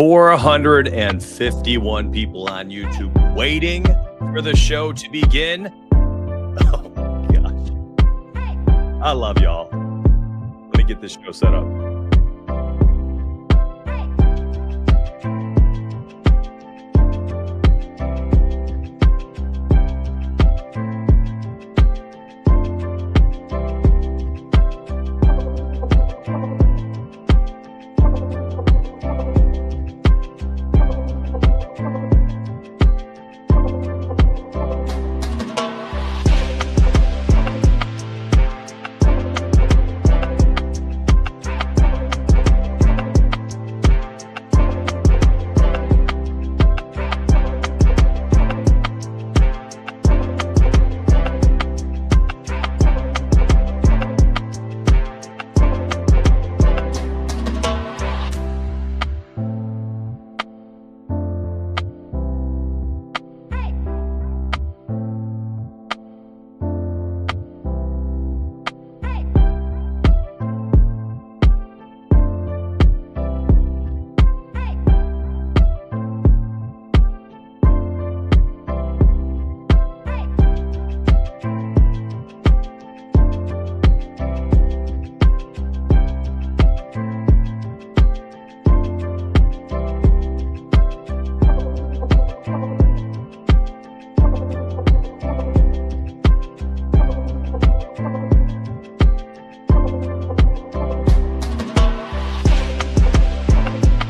451 people on YouTube waiting for the show to begin. Oh my gosh. I love y'all. Let me get this show set up.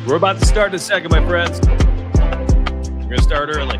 We're about to start in a second, my friends. We're going to start early.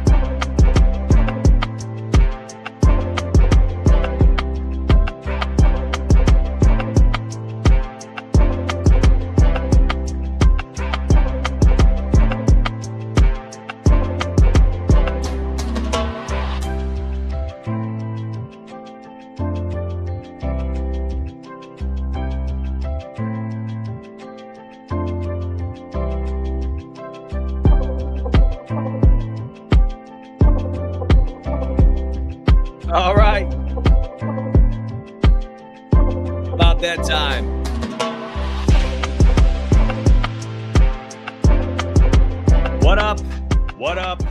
All right. About that time. What up? What up?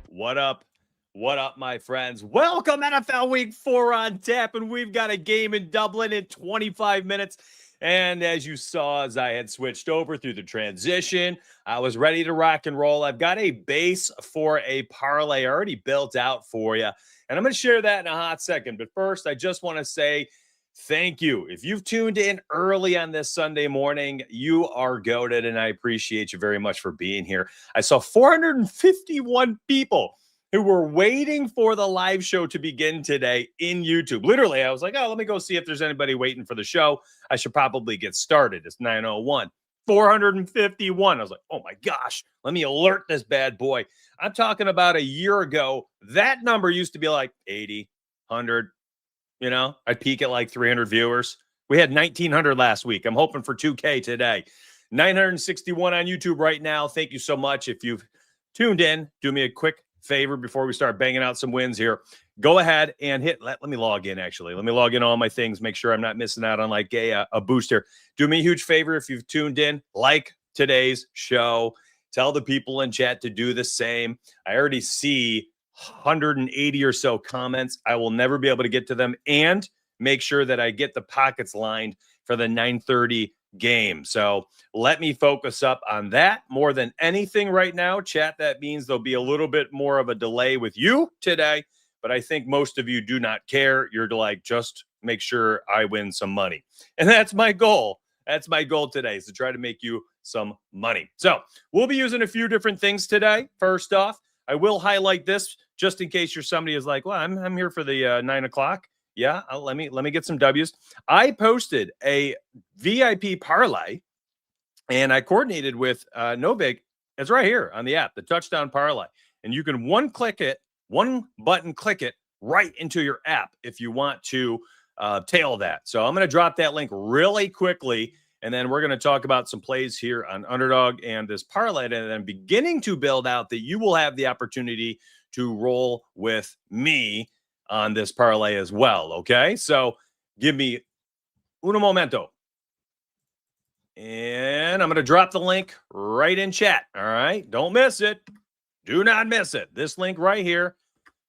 What up? What up, my friends? Welcome NFL Week 4 on tap, and we've got a game in Dublin in 25 minutes. And as you saw, as I had switched over through the transition, I was ready to rock and roll. I've got a base for a parlay already built out for you. And I'm going to share that in a hot second. But first, I just want to say thank you. If you've tuned in early on this Sunday morning, you are goated, and I appreciate you very much for being here. I saw 451 people who were waiting for the live show to begin today in YouTube. Literally, I was like, oh, let me go see if there's anybody waiting for the show. I should probably get started. It's 9:01. 451. I was like, oh my gosh, let me alert this bad boy. I'm talking about a year ago. That number used to be like 80, 100. You know, I'd peak at like 300 viewers. We had 1,900 last week. I'm hoping for 2K today. 961 on YouTube right now. Thank you so much. If you've tuned in, do me a quick favor before we start banging out some wins here. Go ahead and hit, let me log in actually. Let me log in all my things, make sure I'm not missing out on like a boost here. Do me a huge favor if you've tuned in, like today's show. Tell the people in chat to do the same. I already see 180 or so comments. I will never be able to get to them, and make sure that I get the pockets lined for the 9:30 game. So let me focus up on that more than anything right now. Chat, that means there'll be a little bit more of a delay with you today, but I think most of you do not care. You're like, just make sure I win some money. And that's my goal. That's my goal today, is to try to make you some money. So we'll be using a few different things today. First off, I will highlight this just in case you're somebody who's like, well, I'm here for the 9 o'clock. Yeah, let me get some W's. I posted a VIP parlay, and I coordinated with Novig. It's right here on the app, the Touchdown Parlay. And you can one button click it right into your app if you want to tail that. So I'm going to drop that link really quickly, and then we're going to talk about some plays here on Underdog and this parlay, and then beginning to build out that you will have the opportunity to roll with me on this parlay as well. Okay, so give me uno momento. And I'm going to drop the link right in chat. All right. Don't miss it. Do not miss it. This link right here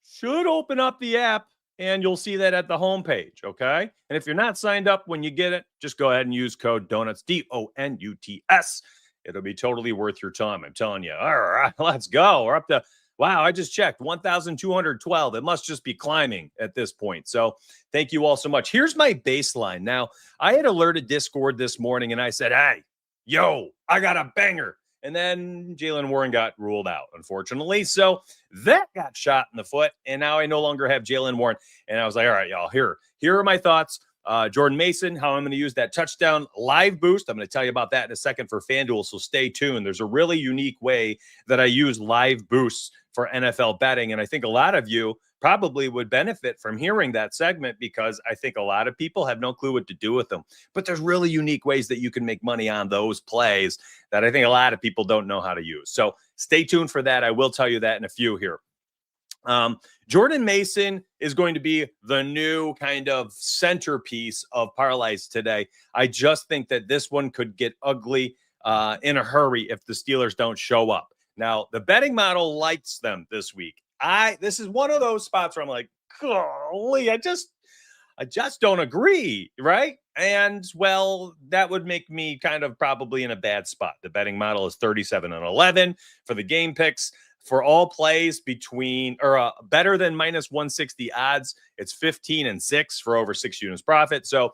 should open up the app and you'll see that at the homepage. Okay. And if you're not signed up when you get it, just go ahead and use code DONUTS, DONUTS. It'll be totally worth your time. I'm telling you. All right. Let's go. We're up to, wow, I just checked 1,212. It must just be climbing at this point. So thank you all so much. Here's my baseline. Now, I had alerted Discord this morning and I said, hey, yo, I got a banger. And then Jaylen Warren got ruled out, unfortunately. So that got shot in the foot. And now I no longer have Jaylen Warren. And I was like, all right, y'all, here are my thoughts. Jordan Mason, how I'm going to use that touchdown live boost. I'm going to tell you about that in a second for FanDuel. So stay tuned. There's a really unique way that I use live boosts for NFL betting. And I think a lot of you probably would benefit from hearing that segment because I think a lot of people have no clue what to do with them. But there's really unique ways that you can make money on those plays that I think a lot of people don't know how to use. So stay tuned for that. I will tell you that in a few here. Jordan Mason is going to be the new kind of centerpiece of parlays today. I just think that this one could get ugly in a hurry if the Steelers don't show up. Now, the betting model likes them this week. This is one of those spots where I'm like, golly, I just don't agree, right? And, well, that would make me kind of probably in a bad spot. The betting model is 37-11 for the game picks. For all plays between or better than minus 160 odds, it's 15-6 for over 6 units profit. So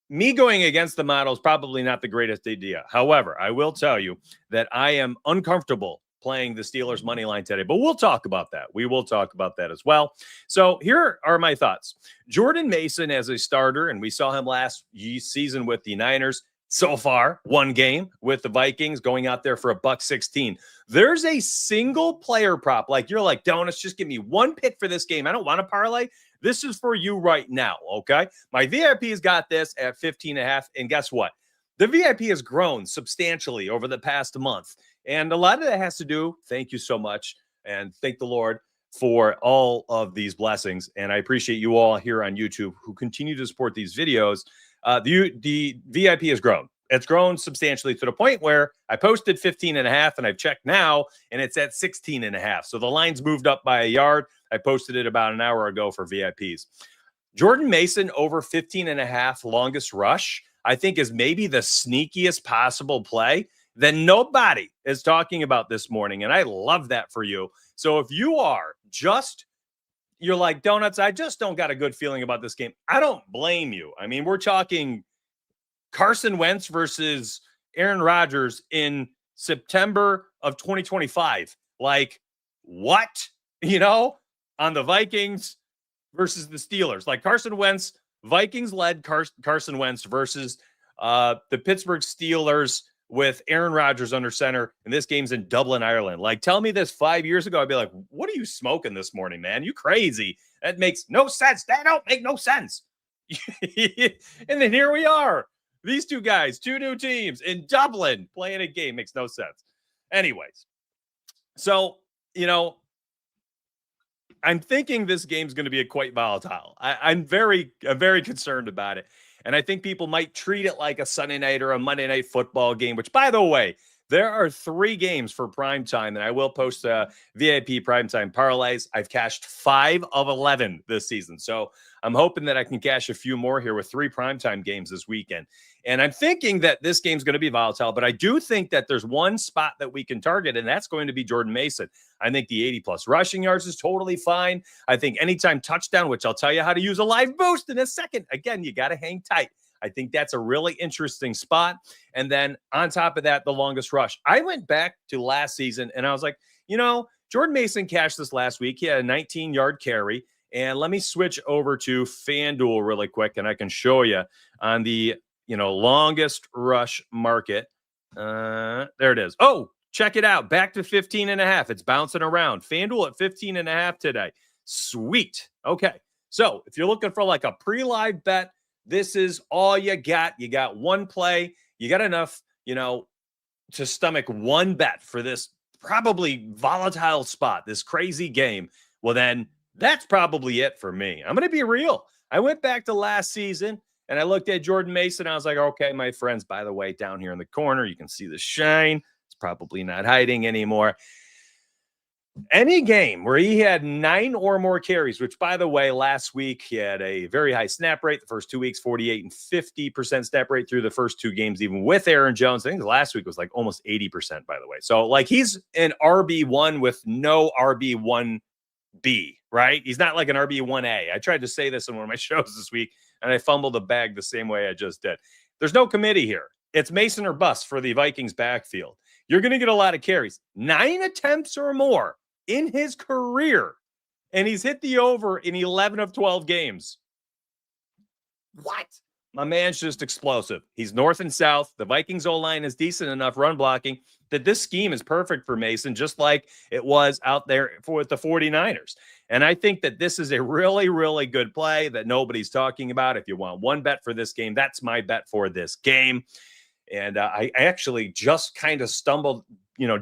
me going against the model is probably not the greatest idea. However, I will tell you that I am uncomfortable playing the Steelers money line today, but we'll talk about that. We will talk about that as well. So here are my thoughts. Jordan Mason as a starter, and we saw him last season with the Niners. So far, one game with the Vikings, going out there for $1.16. There's a single player prop. Like you're like, Donuts, just give me one pick for this game. I don't want to parlay. This is for you right now. Okay. My VIP has got this at 15.5. And guess what? The VIP has grown substantially over the past month. And a lot of that has to do, thank you so much. And thank the Lord for all of these blessings. And I appreciate you all here on YouTube who continue to support these videos. The VIP has grown. It's grown substantially to the point where I posted 15.5 and I've checked now and it's at 16.5. So the line's moved up by a yard. I posted it about an hour ago for VIPs. Jordan Mason over 15.5 longest rush, I think is maybe the sneakiest possible play that nobody is talking about this morning. And I love that for you. So if you are you're like, Donuts, I just don't got a good feeling about this game. I don't blame you. I mean, we're talking Carson Wentz versus Aaron Rodgers in September of 2025. Like, what? On the Vikings versus the Steelers. Like Carson Wentz, Vikings led Carson Wentz versus the Pittsburgh Steelers with Aaron Rodgers under center, and this game's in Dublin, Ireland. Like, tell me this 5 years ago, I'd be like, what are you smoking this morning, man? You crazy. That makes no sense. That don't make no sense. And then here we are. These two guys, two new teams in Dublin playing a game. Makes no sense. Anyways, so, I'm thinking this game's going to be quite volatile. I'm very concerned about it. And I think people might treat it like a Sunday night or a Monday night football game, which, by the way, there are 3 games for primetime, and I will post VIP primetime parlays. I've cashed 5 of 11 this season. So I'm hoping that I can cash a few more here with 3 primetime games this weekend. And I'm thinking that this game's going to be volatile, but I do think that there's one spot that we can target, and that's going to be Jordan Mason. I think the 80-plus rushing yards is totally fine. I think anytime touchdown, which I'll tell you how to use a live boost in a second. Again, you got to hang tight. I think that's a really interesting spot. And then on top of that, the longest rush. I went back to last season, and I was like, Jordan Mason cashed this last week. He had a 19-yard carry. And let me switch over to FanDuel really quick, and I can show you on the longest rush market. There it is. Oh, check it out. Back to 15.5. It's bouncing around. FanDuel at 15.5 today. Sweet. Okay. So if you're looking for like a pre-live bet, this is all you got. You got one play. You got enough, to stomach one bet for this probably volatile spot, this crazy game. Well, then that's probably it for me. I'm going to be real. I went back to last season And I looked at Jordan Mason. I was like, okay, my friends, by the way, down here in the corner, you can see the shine. It's probably not hiding anymore. Any game where he had 9 or more carries, which, by the way, last week he had a very high snap rate. The first 2 weeks, 48 and 50% snap rate through the first 2 games, even with Aaron Jones. I think last week was like almost 80%, by the way. So, like, he's an RB1 with no RB1B, right? He's not like an RB1A. I tried to say this in one of my shows this week, and I fumbled the bag the same way I just did. There's no committee here. It's Mason or bust for the Vikings backfield. You're going to get a lot of carries. 9 attempts or more in his career, and he's hit the over in 11 of 12 games. What? My man's just explosive. He's north and south. The Vikings O-line is decent enough run blocking that this scheme is perfect for Mason, just like it was out there for the 49ers. And I think that this is a really, really good play that nobody's talking about. If you want one bet for this game, that's my bet for this game. And I actually just kind of stumbled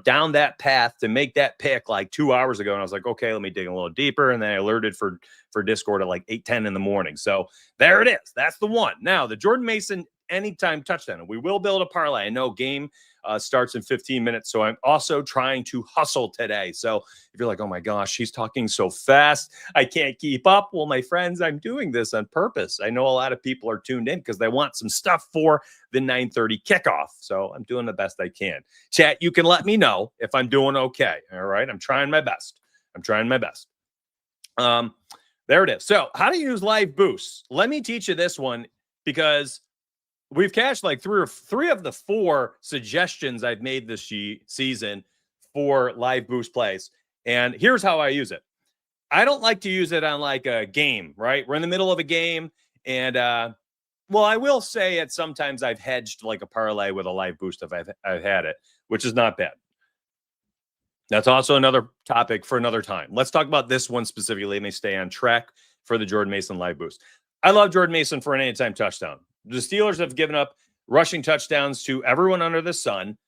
down that path to make that pick like 2 hours ago. And I was like, okay, let me dig a little deeper. And then I alerted for Discord at like 8:10 in the morning. So there it is. That's the one. Now, the Jordan Mason anytime touchdown. And we will build a parlay. I know game starts in 15 minutes. So I'm also trying to hustle today. So if you're like, oh my gosh, he's talking so fast, I can't keep up. Well, my friends, I'm doing this on purpose. I know a lot of people are tuned in because they want some stuff for the 9:30 kickoff. So I'm doing the best I can. Chat, you can let me know if I'm doing okay. All right. I'm trying my best. There it is. So how to use live boosts. Let me teach you this one because we've cashed like three of the 4 suggestions I've made this season for live boost plays. And here's how I use it. I don't like to use it on like a game, right? We're in the middle of a game. And, well, I will say it sometimes I've hedged like a parlay with a live boost if I've had it, which is not bad. That's also another topic for another time. Let's talk about this one specifically. Let me stay on track for the Jordan Mason live boost. I love Jordan Mason for an anytime touchdown. The Steelers have given up rushing touchdowns to everyone under the sun.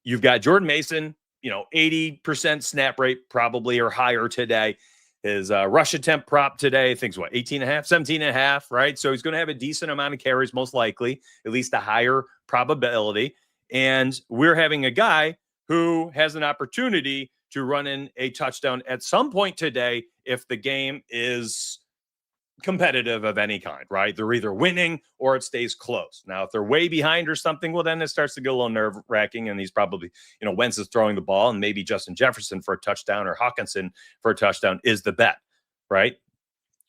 You've got Jordan Mason, 80% snap rate probably or higher today. His rush attempt prop today, I think is 18.5, 17.5, right? So he's going to have a decent amount of carries, most likely, at least a higher probability. And we're having a guy who has an opportunity to run in a touchdown at some point today if the game is competitive of any kind, right? They're either winning or it stays close. Now, if they're way behind or something, well, then it starts to get a little nerve-wracking, and he's probably, Wentz is throwing the ball, and maybe Justin Jefferson for a touchdown or Hawkinson for a touchdown is the bet, right?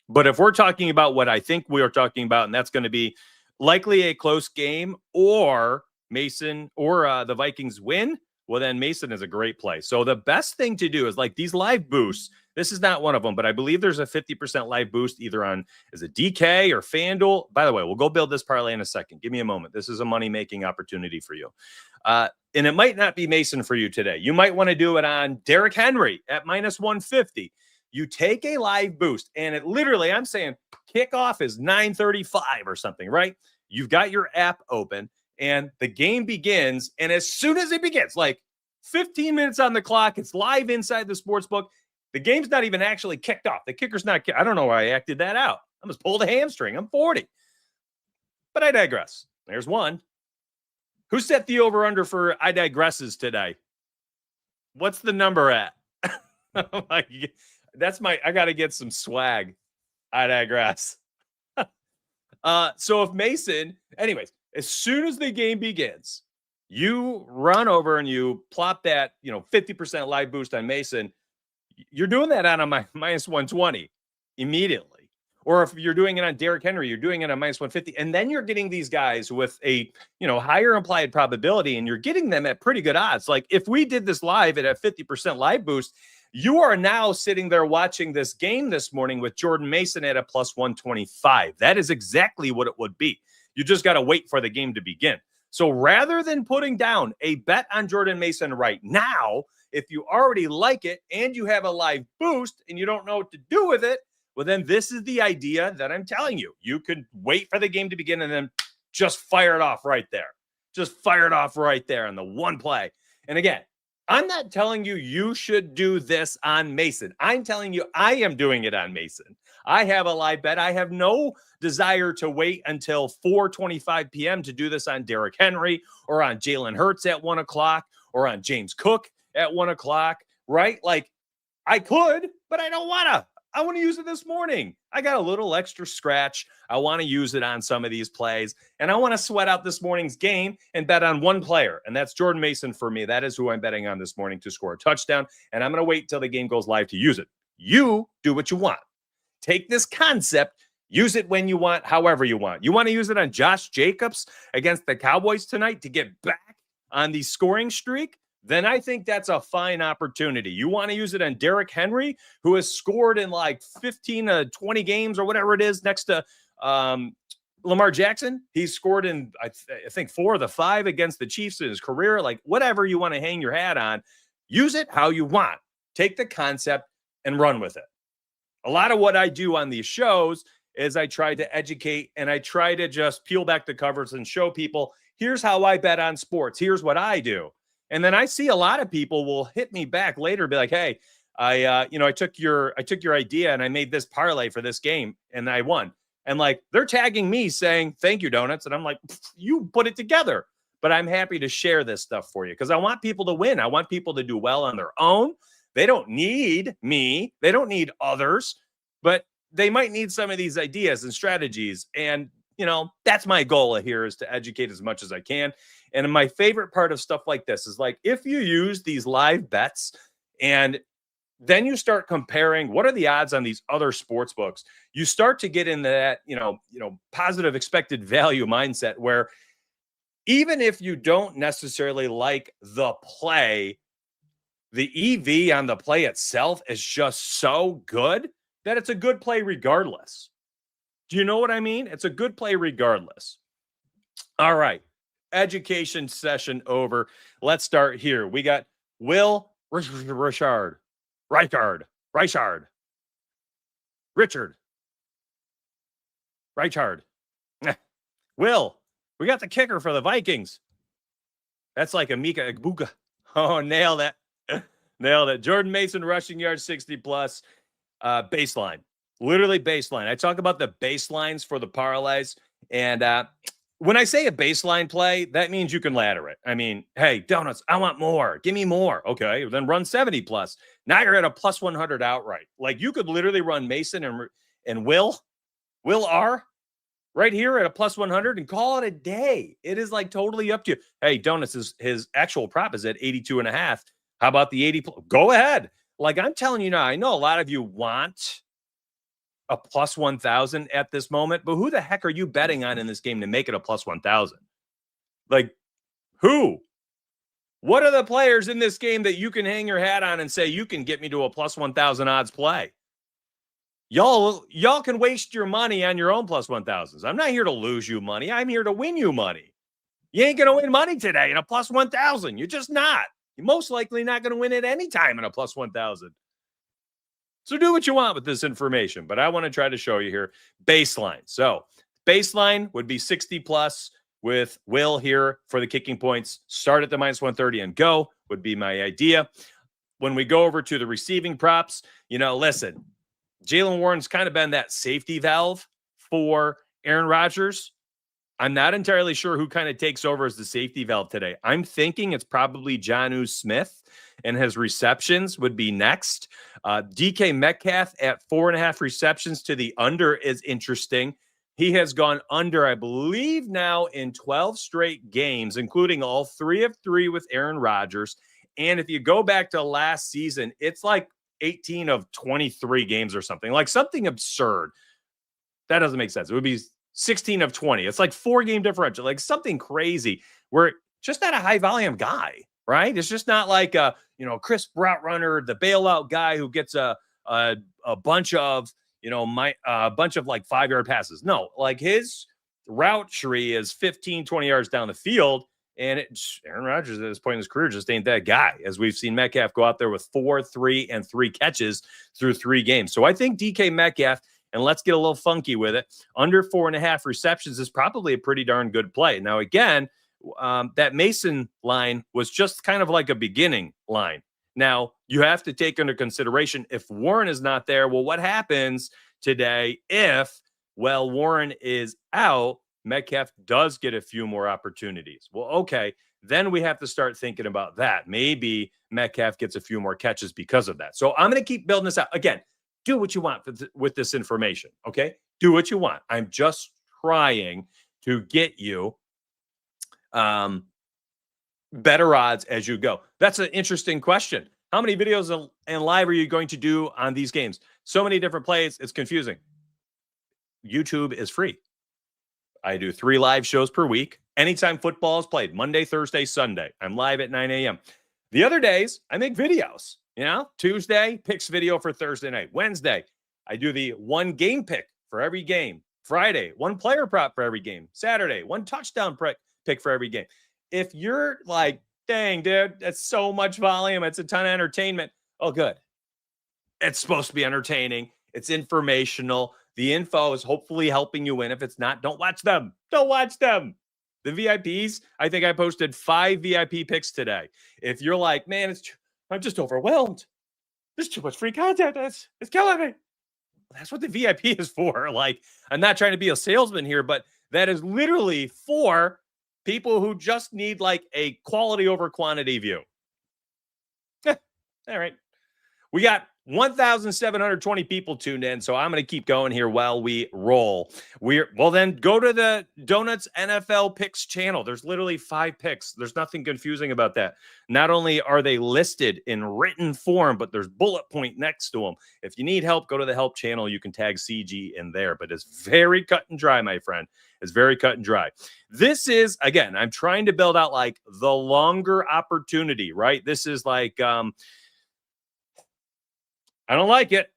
But if we're talking about what I think we are talking about, and that's going to be likely a close game or Mason or the Vikings win, well, then Mason is a great play. So the best thing to do is like these live boosts. This is not one of them, but I believe there's a 50% live boost either on is it DK or FanDuel. By the way, we'll go build this parlay in a second. Give me a moment. This is a money-making opportunity for you. And it might not be Mason for you today. You might want to do it on Derrick Henry at minus 150. You take a live boost, and it literally, I'm saying kickoff is 9:35 or something, right? You've got your app open, and the game begins, and as soon as it begins, like 15 minutes on the clock, it's live inside the sports book. The game's not even actually kicked off. The kicker's not I don't know why I acted that out. I almost pulled a hamstring. I'm 40. But I digress. There's one. Who set the over-under for I digresses today? What's the number at? I got to get some swag. I digress. So if Mason, anyways, as soon as the game begins, you run over and you plop that, 50% live boost on Mason. You're doing that on a minus 120 immediately. Or if you're doing it on Derrick Henry, you're doing it on minus 150. And then you're getting these guys with a, higher implied probability, and you're getting them at pretty good odds. Like if we did this live at a 50% live boost, you are now sitting there watching this game this morning with Jordan Mason at a plus 125. That is exactly what it would be. You just got to wait for the game to begin. So rather than putting down a bet on Jordan Mason right now, if you already like it and you have a live boost and you don't know what to do with it, well, then this is the idea that I'm telling you. You could wait for the game to begin and then just fire it off right there. Just fire it off right there on the one play. And again, I'm not telling you you should do this on Mason. I'm telling you I am doing it on Mason. I have a live bet. I have no desire to wait until 4:25 p.m. to do this on Derrick Henry or on Jalen Hurts at 1 o'clock or on James Cook at 1 o'clock, right? Like, I could, but I don't want to. I want to use it this morning. I got a little extra scratch. I want to use it on some of these plays, and I want to sweat out this morning's game and bet on one player, and that's Jordan Mason for me. That is who I'm betting on this morning to score a touchdown, and I'm going to wait till the game goes live to use it. You do what you want. Take this concept, use it when you want, however you want. You want to use it on Josh Jacobs against the Cowboys tonight to get back on the scoring streak? Then I think that's a fine opportunity. You want to use it on Derrick Henry, who has scored in like 15 to 20 games or whatever it is next to Lamar Jackson. He's scored in, I think, 4 of the 5 against the Chiefs in his career. Like, whatever you want to hang your hat on, use it how you want. Take the concept and run with it. A lot of what I do on these shows is I try to educate and I try to just peel back the covers and show people, here's how I bet on sports. Here's what I do. And then I see a lot of people will hit me back later, be like, "Hey, I took your idea and I made this parlay for this game and I won." And like, they're tagging me saying, "Thank you, Donuts." And I'm like, "You put it together." But I'm happy to share this stuff for you because I want people to win. I want people to do well on their own. They don't need me. They don't need others, but they might need some of these ideas and strategies. And, that's my goal here, is to educate as much as I can. And my favorite part of stuff like this is, like, if you use these live bets and then you start comparing what are the odds on these other sports books, you start to get into that, positive expected value mindset where even if you don't necessarily like the play, the EV on the play itself is just so good that it's a good play regardless. Do you know what I mean? It's a good play regardless. All right. Education session over. Let's start here. We got Will Richard. Will, we got the kicker for the Vikings. That's like Emeka Egbuka. Oh, nail that. Nailed it. Jordan Mason, rushing yards, 60 plus. Baseline. Literally baseline. I talk about the baselines for the parlays. And when I say a baseline play, that means you can ladder it. I mean, hey, Donuts, I want more. Give me more. Okay, then run 70 plus. Now you're at a plus 100 outright. Like, you could literally run Mason and Will R right here at a plus 100 and call it a day. It is like totally up to you. Hey, Donuts, his actual prop is at 82.5. How about the 80? Go ahead. Like, I'm telling you now, I know a lot of you want a plus 1,000 at this moment, but who the heck are you betting on in this game to make it a plus 1,000? Like, who? What are the players in this game that you can hang your hat on and say, you can get me to a plus 1,000 odds play? Y'all can waste your money on your own plus 1,000s. I'm not here to lose you money. I'm here to win you money. You ain't going to win money today in a plus 1,000. You're just not. You're most likely not going to win at any time in a plus 1,000. So do what you want with this information, but I want to try to show you here baseline. So baseline would be 60 plus with Will here for the kicking points. Start at the minus 130 and go would be my idea. When we go over to the receiving props, listen, Jaylen Warren's kind of been that safety valve for Aaron Rodgers. I'm not entirely sure who kind of takes over as the safety valve today. I'm thinking it's probably Jonnu Smith, and his receptions would be next. DK Metcalf at 4.5 receptions to the under is interesting. He has gone under, I believe, now in 12 straight games, including all 3 of 3 with Aaron Rodgers. And if you go back to last season, it's like 18 of 23 games or something, like something absurd. That doesn't make sense. It would be 16 of 20. It's like 4-game differential, like something crazy. We're just not a high volume guy, right? It's just not like a, crisp route runner, the bailout guy who gets a bunch of, a bunch of like 5-yard passes. No, like his route tree is 15, 20 yards down the field. And Aaron Rodgers at this point in his career just ain't that guy, as we've seen Metcalf go out there with 4, 3, and 3 catches through 3 games. So I think DK Metcalf, and let's get a little funky with it, under 4.5 receptions is probably a pretty darn good play. Now, again, that Mason line was just kind of like a beginning line. Now, you have to take into consideration if Warren is not there, well, what happens today if, well, Warren is out, Metcalf does get a few more opportunities? Well, okay, then we have to start thinking about that. Maybe Metcalf gets a few more catches because of that. So I'm going to keep building this out. Again, do what you want with this information, okay? Do what you want. I'm just trying to get you better odds as you go. That's an interesting question. How many videos and live are you going to do on these games? So many different plays. It's confusing. YouTube is free. I do 3 live shows per week. Anytime football is played, Monday, Thursday, Sunday, I'm live at 9 a.m. The other days, I make videos. Tuesday, picks video for Thursday night. Wednesday, I do the 1 game pick for every game. Friday, 1 player prop for every game. Saturday, 1 touchdown pick for every game. If you're like, dang, dude, that's so much volume, it's a ton of entertainment. Oh, good. It's supposed to be entertaining. It's informational. The info is hopefully helping you win. If it's not, don't watch them. Don't watch them. The VIPs, I think I posted 5 VIP picks today. If you're like, man, I'm just overwhelmed. There's too much free content. It's killing me. That's what the VIP is for. Like, I'm not trying to be a salesman here, but that is literally for people who just need like a quality over quantity view. All right. We got 1,720 people tuned in, so I'm going to keep going here while we roll. Then go to the Donuts NFL Picks channel. There's literally 5 picks. There's nothing confusing about that. Not only are they listed in written form, but there's bullet point next to them. If you need help, go to the help channel. You can tag CG in there, but it's very cut and dry, my friend. It's very cut and dry. This is, again, I'm trying to build out like the longer opportunity, right? This is like, I don't like it,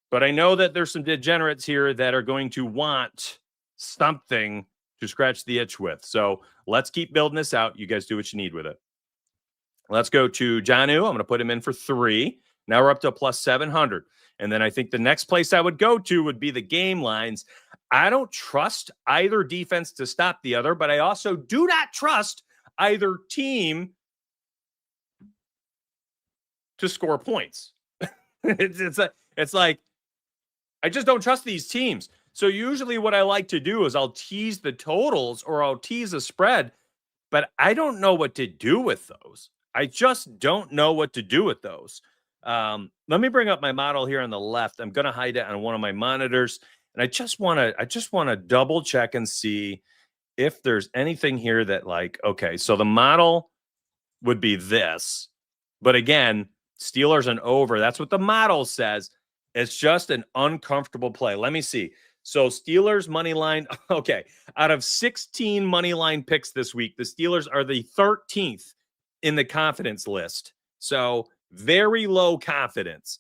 but I know that there's some degenerates here that are going to want something to scratch the itch with. So let's keep building this out. You guys do what you need with it. Let's go to Janu. I'm going to put him in for 3. Now we're up to a plus 700. And then I think the next place I would go to would be the game lines. I don't trust either defense to stop the other, but I also do not trust either team to score points. It's like I just don't trust these teams. So usually what I like to do is I'll tease the totals or I'll tease a spread, but I don't know what to do with those. I just don't know what to do with those. Let me bring up my model here on the left. I'm going to hide it on one of my monitors, and I just want to double check and see if there's anything here that like, okay, so the model would be this, but again, Steelers and over. That's what the model says. It's just an uncomfortable play. Let me see. So Steelers money line. Okay. Out of 16 money line picks this week, the Steelers are the 13th in the confidence list. So very low confidence.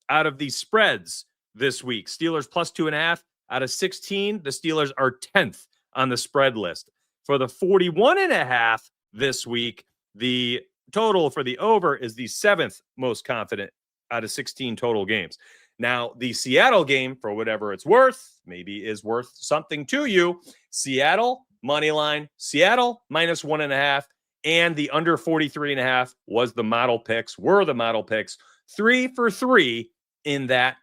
Out of these spreads this week, Steelers plus 2.5. Out of 16, the Steelers are 10th on the spread list. For the 41.5 this week, the total for the over is the 7th most confident out of 16 total games. Now, the Seattle game, for whatever it's worth, maybe is worth something to you. Seattle, money line, Seattle minus 1.5, and the under 43.5 were the model picks. 3 for 3 in that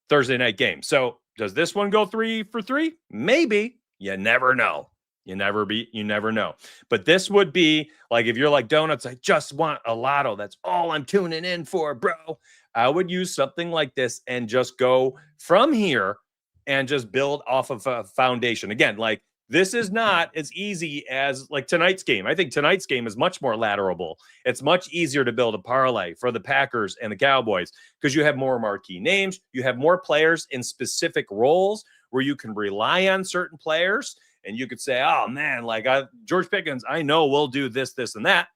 Thursday night game. So does this one go 3 for 3? Maybe. You never know. You never know. But this would be like, if you're like Donuts, I just want a lotto. That's all I'm tuning in for, bro. I would use something like this and just go from here and just build off of a foundation. Again, like this is not as easy as like tonight's game. I think tonight's game is much more laterable. It's much easier to build a parlay for the Packers and the Cowboys because you have more marquee names. You have more players in specific roles where you can rely on certain players. And you could say, oh, man, like George Pickens, I know we'll do this, this, and that.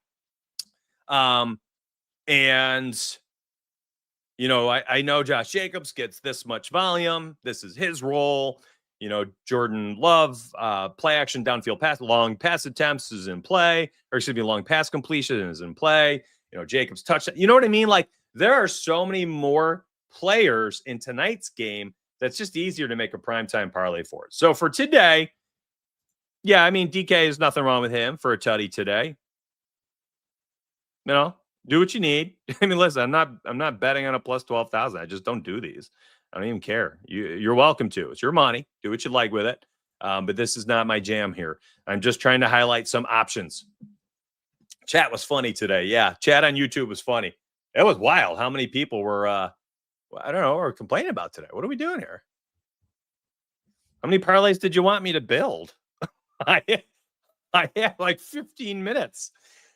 And, you know, I know Josh Jacobs gets this much volume. This is his role. You know, Jordan Love, play action, downfield pass, long pass attempts is in play. Or excuse me, long pass completion is in play. You know, Jacobs touchdown. You know what I mean? Like there are so many more players in tonight's game that's just easier to make a primetime parlay for it. So for today, Yeah, I mean, DK is nothing wrong with him for a tutty today. You know, do what you need. I mean, listen, I'm not betting on a plus 12,000. I just don't do these. I don't even care. You're welcome to. It's your money. Do what you like with it. But this is not my jam here. I'm just trying to highlight some options. Chat was funny today. Yeah, chat on YouTube was funny. It was wild how many people were, I don't know, were complaining about today. What are we doing here? How many parlays did you want me to build? I had like 15 minutes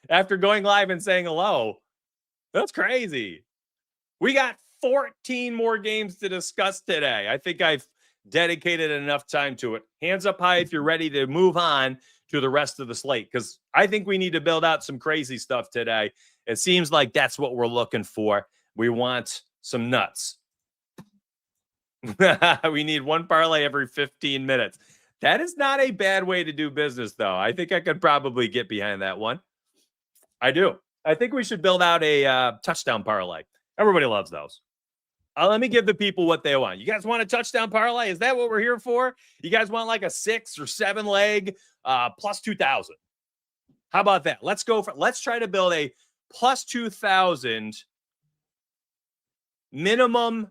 after going live and saying hello. That's crazy. We got 14 more games to discuss today. I think I've dedicated enough time to it. Hands up high if you're ready to move on to the rest of the slate, because I think we need to build out some crazy stuff today. It seems like that's what we're looking for. We want some nuts. We need one parlay every 15 minutes. That is not a bad way to do business, though. I think I could probably get behind that one. I do. I think we should build out a touchdown parlay. Everybody loves those. Let me give the people what they want. You guys want a touchdown parlay? Is that what we're here for? You guys want like a 6 or 7 leg plus 2,000? How about that? Let's try to build a plus 2,000 minimum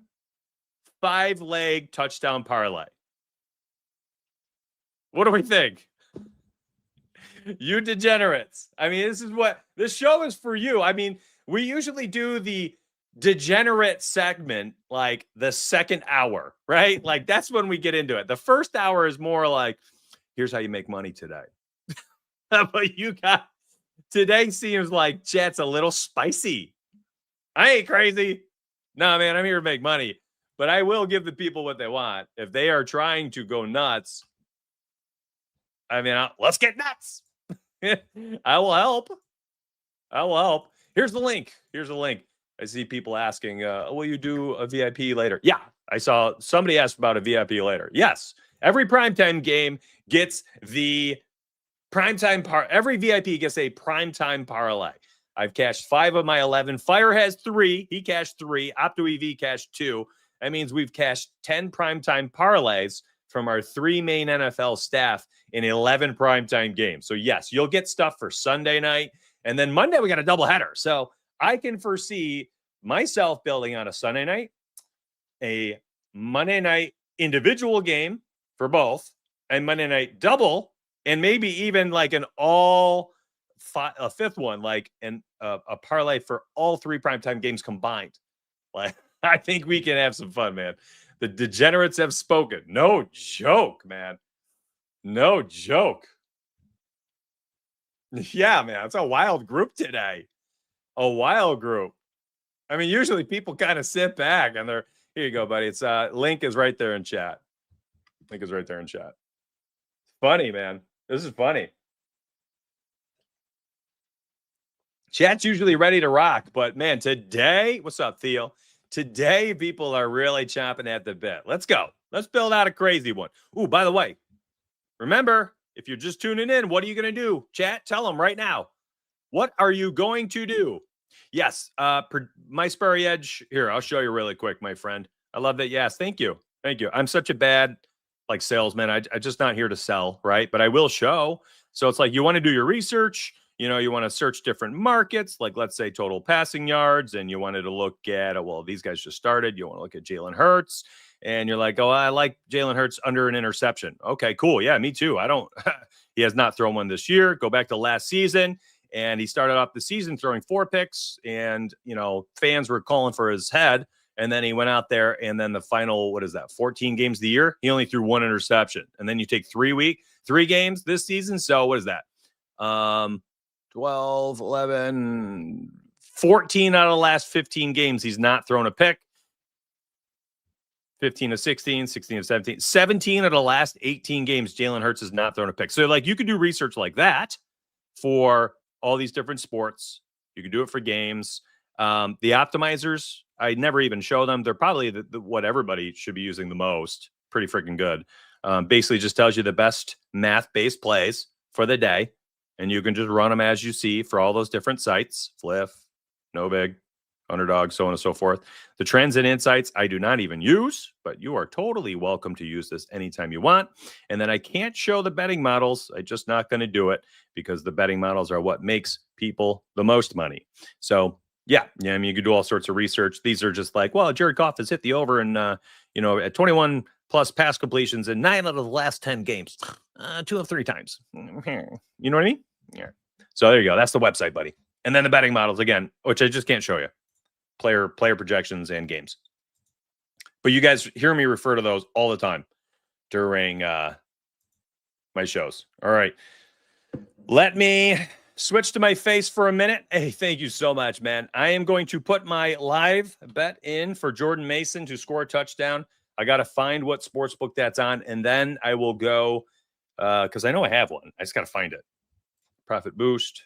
5-leg touchdown parlay. What do we think? You degenerates. I mean, this show is for you. I mean, we usually do the degenerate segment like the second hour, right? Like that's when we get into it. The first hour is more like, here's how you make money today. But today seems like chat's a little spicy. I ain't crazy. No, man, I'm here to make money, but I will give the people what they want. If they are trying to go nuts, I mean, let's get nuts. I will help. Here's the link. I see people asking, will you do a VIP later? Yeah, I saw somebody asked about a VIP later. Yes, every primetime game gets the every VIP gets a primetime parlay. I've cashed 5 of my 11. Fire has 3. He cashed 3. Opto EV cashed 2. That means we've cashed 10 primetime parlays from our 3 main NFL staff in 11 primetime games. So yes, you'll get stuff for Sunday night. And then Monday, we got a doubleheader. So I can foresee myself building on a Sunday night, a Monday night individual game for both, and Monday night double, and maybe even like a fifth one, like a parlay for all 3 primetime games combined. Like, I think we can have some fun, man. The degenerates have spoken. No joke, man. No joke. Yeah, man. It's a wild group today. A wild group. I mean, usually people kind of sit back and they're, here you go, buddy. It's link is right there in chat. Funny, man. This is funny. Chat's usually ready to rock, but man, today, what's up, Theo? Today, people are really chomping at the bit. Let's go. Let's build out a crazy one. Ooh, by the way, remember, if you're just tuning in, what are you going to do? Chat, tell them right now. What are you going to do? Yes, my Sperry Edge. Here, I'll show you really quick, my friend. I love that. Yes, thank you. I'm such a bad salesman. I just not here to sell, right? But I will show. So it's like you want to do your research. You know, you want to search different markets, like let's say total passing yards, and you wanted to look at, well, these guys just started. You want to look at Jalen Hurts, and you're like, oh, I like Jalen Hurts under an interception. Okay, cool. Yeah, me too. He has not thrown one this year. Go back to last season. And he started off the season throwing 4 picks, and, fans were calling for his head. And then he went out there, and then the final, 14 games of the year, he only threw 1 interception. And then you take 3 games this season. So what is that? 12, 11, 14 out of the last 15 games, he's not thrown a pick. 15 of 16, 16 of 17, 17 of the last 18 games, Jalen Hurts has not thrown a pick. So you could do research like that for all these different sports. You can do it for games. The optimizers, I never even show them. They're probably what everybody should be using the most. Pretty freaking good. Basically just tells you the best math-based plays for the day. And you can just run them as you see for all those different sites. Fliff, No Big, Underdog, so on and so forth. The trends and insights I do not even use, but you are totally welcome to use this anytime you want. And then I can't show the betting models. I'm just not going to do it because the betting models are what makes people the most money. So yeah, I mean, you can do all sorts of research. These are just like, well, Jared Goff has hit the over and at 21 plus pass completions in 9 out of the last 10 games, 2 of 3 times. You know what I mean? Yeah. So there you go. That's the website, buddy. And then the betting models again, which I just can't show you. Player projections and games. But you guys hear me refer to those all the time during my shows. All right. Let me switch to my face for a minute. Hey, thank you so much, man. I am going to put my live bet in for Jordan Mason to score a touchdown. I got to find what sportsbook that's on, and then I will go because I know I have one. I just got to find it. Profit Boost.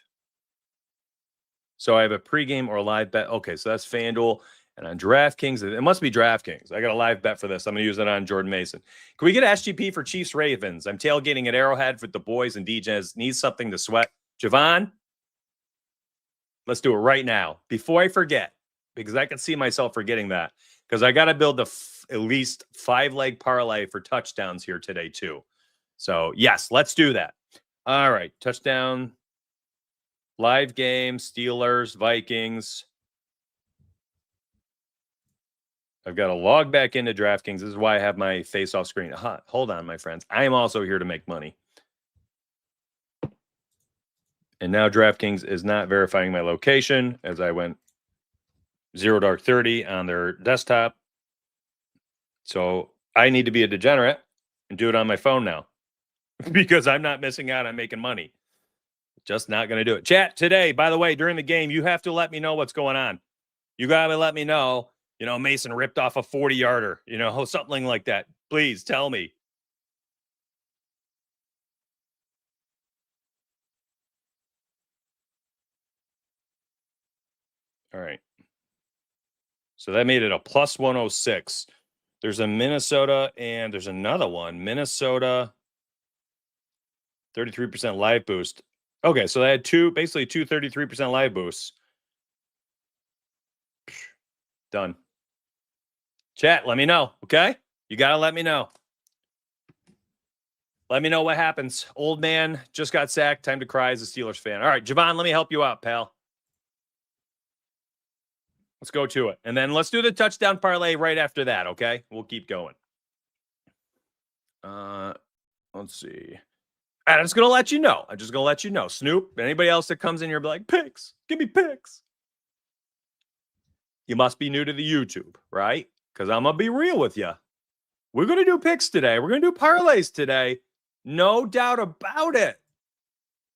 So I have a pregame or a live bet. Okay, so that's FanDuel. And on DraftKings, it must be DraftKings. I got a live bet for this. I'm going to use it on Jordan Mason. Can we get SGP for Chiefs Ravens? I'm tailgating at Arrowhead with the boys, and DJs needs something to sweat. Javon, let's do it right now before I forget, because I can see myself forgetting that, because I got to build at least 5-leg parlay for touchdowns here today too. So yes, let's do that. All right, touchdown. Live game, Steelers, Vikings. I've got to log back into DraftKings. This is why I have my face off screen. Hold on, my friends. I am also here to make money. And now DraftKings is not verifying my location as I went 0 dark 30 on their desktop. So I need to be a degenerate and do it on my phone now because I'm not missing out on making money. Just not going to do it. Chat today, by the way, during the game, you have to let me know what's going on. You got to let me know, Mason ripped off a 40-yarder, something like that. Please tell me. All right. So that made it a plus 106. There's a Minnesota and there's another one. Minnesota, 33% live boost. Okay, so they had two 33% live boosts. Done. Chat, let me know, okay? You got to let me know. Let me know what happens. Old man just got sacked. Time to cry as a Steelers fan. All right, Javon, let me help you out, pal. Let's go to it. And then let's do the touchdown parlay right after that, okay? We'll keep going. Let's see. I'm just going to let you know. Snoop, anybody else that comes in here be like, picks. Give me picks. You must be new to the YouTube, right? Because I'm going to be real with you. We're going to do picks today. We're going to do parlays today. No doubt about it.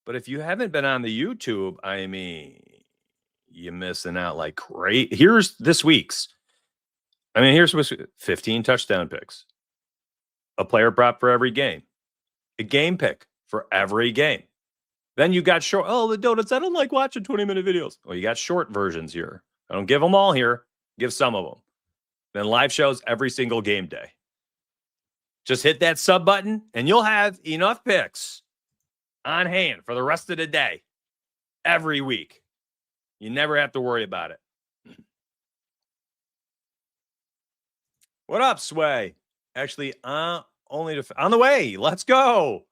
But if you haven't been on the YouTube, I mean, you're missing out like great. Here's this week's. Here's 15 touchdown picks. A player prop for every game. A game pick for every game. Then you got short. Oh, the donuts. I don't like watching 20-minute videos. Well, you got short versions here. I don't give them all here. Give some of them. Then live shows every single game day. Just hit that sub button and you'll have enough picks on hand for the rest of the day. Every week. You never have to worry about it. What up, Sway? Actually, only on the way. Let's go.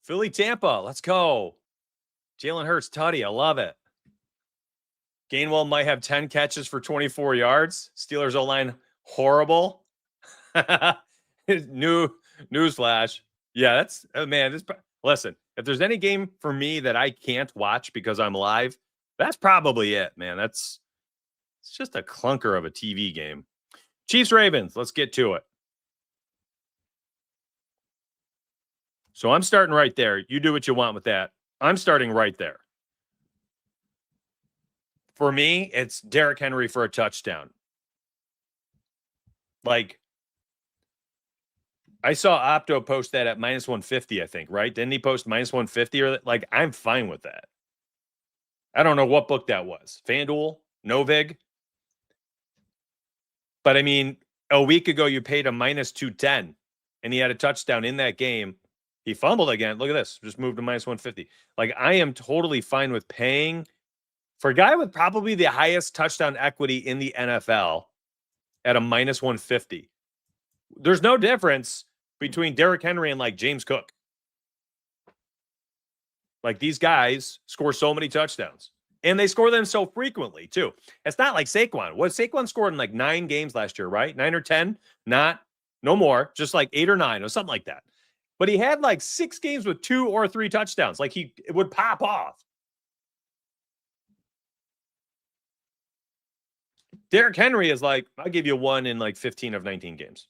Philly, Tampa. Let's go. Jalen Hurts, Tutty. I love it. Gainwell might have 10 catches for 24 yards. Steelers O-line, horrible. Newsflash. Yeah, that's, listen, if there's any game for me that I can't watch because I'm live, that's probably it, man. It's just a clunker of a TV game. Chiefs Ravens, let's get to it. So I'm starting right there. You do what you want with that. I'm starting right there. For me, it's Derrick Henry for a touchdown. Like, I saw Opto post that at minus 150, I think, right? Didn't he post minus 150? Or like, I'm fine with that. I don't know what book that was. FanDuel? Novig? But a week ago, you paid a minus 210 and he had a touchdown in that game. He fumbled again. Look at this. Just moved to minus 150. Like, I am totally fine with paying For a guy with probably the highest touchdown equity in the NFL at a minus 150, there's no difference between Derrick Henry and like James Cook. Like these guys score so many touchdowns. And they score them so frequently, too. It's not like Saquon. Saquon scored in like 9 games last year, right? 9 or 10? No more. Just like 8 or 9 or something like that. But he had like 6 games with 2 or 3 touchdowns. Like it would pop off. Derrick Henry is like, I'll give you 1 in like 15 of 19 games.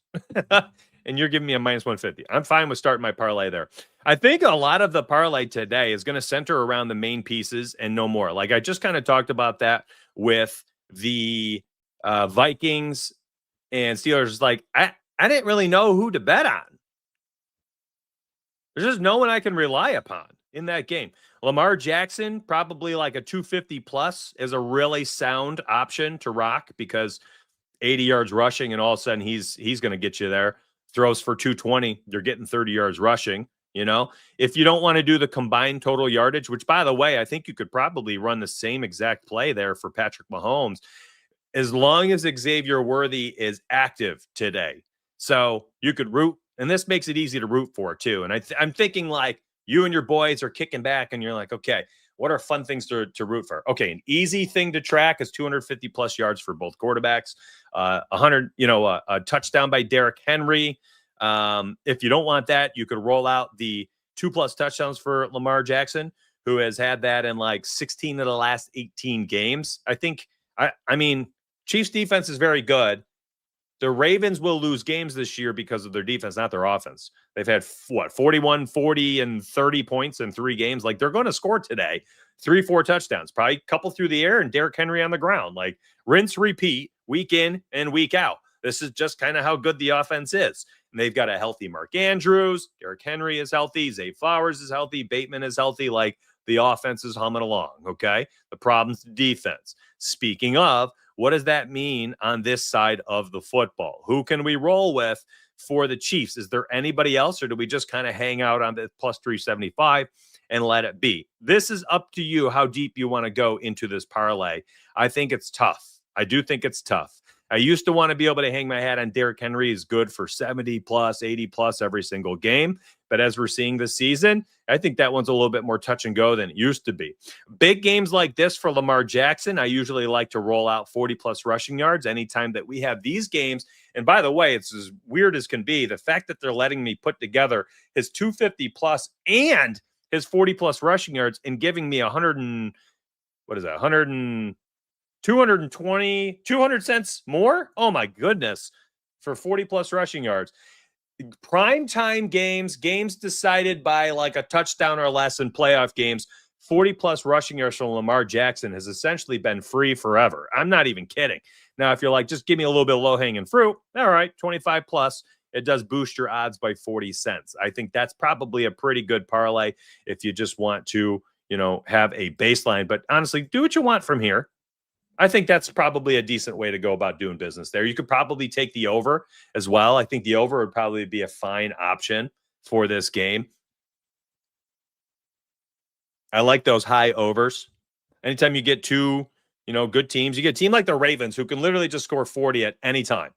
And you're giving me a minus 150. I'm fine with starting my parlay there. I think a lot of the parlay today is going to center around the main pieces and no more. Like I just kind of talked about that with the Vikings and Steelers. Like I didn't really know who to bet on. There's just no one I can rely upon in that game. Lamar Jackson, probably like a 250 plus, is a really sound option to rock because 80 yards rushing, and all of a sudden he's going to get you there. Throws for 220, you're getting 30 yards rushing. You know, if you don't want to do the combined total yardage, which by the way, I think you could probably run the same exact play there for Patrick Mahomes, as long as Xavier Worthy is active today. So you could root, and this makes it easy to root for too. And I'm thinking like you and your boys are kicking back and you're like, okay, what are fun things to root for? Okay, an easy thing to track is 250 plus yards for both quarterbacks. 100, a touchdown by Derrick Henry. If you don't want that, you could roll out the 2+ touchdowns for Lamar Jackson, who has had that in like 16 of the last 18 games. I think, I mean, Chiefs defense is very good. The Ravens will lose games this year because of their defense, not their offense. They've had 41, 40, and 30 points in 3 games. Like they're going to score today, 3-4 touchdowns, probably a couple through the air and Derrick Henry on the ground. Like rinse, repeat, week in and week out. This is just kind of how good the offense is. And they've got a healthy Mark Andrews. Derrick Henry is healthy. Zay Flowers is healthy. Bateman is healthy. Like the offense is humming along. Okay. The problem's the defense. Speaking of, what does that mean on this side of the football? Who can we roll with for the Chiefs? Is there anybody else, or do we just kind of hang out on the plus 375 and let it be? This is up to you how deep you want to go into this parlay. I think it's tough. I do think it's tough. I used to want to be able to hang my hat on Derrick Henry is good for 70 plus, 80 plus every single game. But as we're seeing this season, I think that one's a little bit more touch and go than it used to be. Big games like this for Lamar Jackson, I usually like to roll out 40 plus rushing yards anytime that we have these games. And by the way, it's as weird as can be. The fact that they're letting me put together his 250 plus and his 40 plus rushing yards and giving me 200 cents more. Oh my goodness. For 40 plus rushing yards. Prime time games decided by like a touchdown or less in playoff games, 40 plus rushing yards from Lamar Jackson has essentially been free forever. I'm not even kidding. Now, if you're like, just give me a little bit of low hanging fruit. All right. 25 plus, it does boost your odds by 40 cents. I think that's probably a pretty good parlay if you just want to, have a baseline, but honestly, do what you want from here. I think that's probably a decent way to go about doing business there. You could probably take the over as well. I think the over would probably be a fine option for this game. I like those high overs. Anytime you get 2, good teams, you get a team like the Ravens who can literally just score 40 at any time.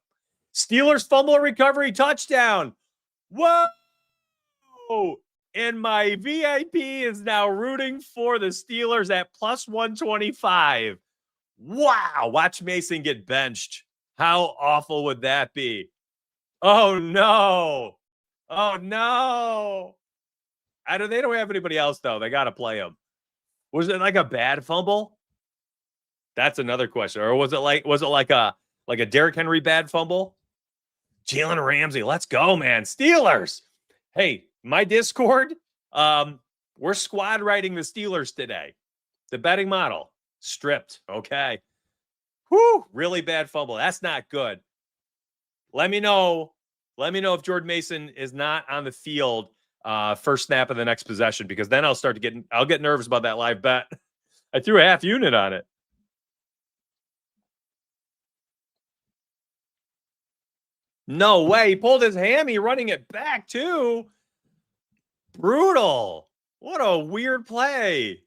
Steelers fumble recovery touchdown. Whoa! And my VIP is now rooting for the Steelers at plus 125. Wow, watch Mason get benched. How awful would that be? Oh, no. Oh, no. They don't have anybody else, though. They got to play him. Was it like a bad fumble? That's another question. Or was it like a Derrick Henry bad fumble? Jalen Ramsey, let's go, man. Steelers. Hey, my Discord, we're squad writing the Steelers today. The betting model. Stripped. Okay. Whew. Really bad fumble. That's not good. Let me know if Jordan Mason is not on the field first snap of the next possession, because then I'll get nervous about that live bet. I threw a half unit on it. No way. He pulled his hammy running it back too. Brutal. What a weird play.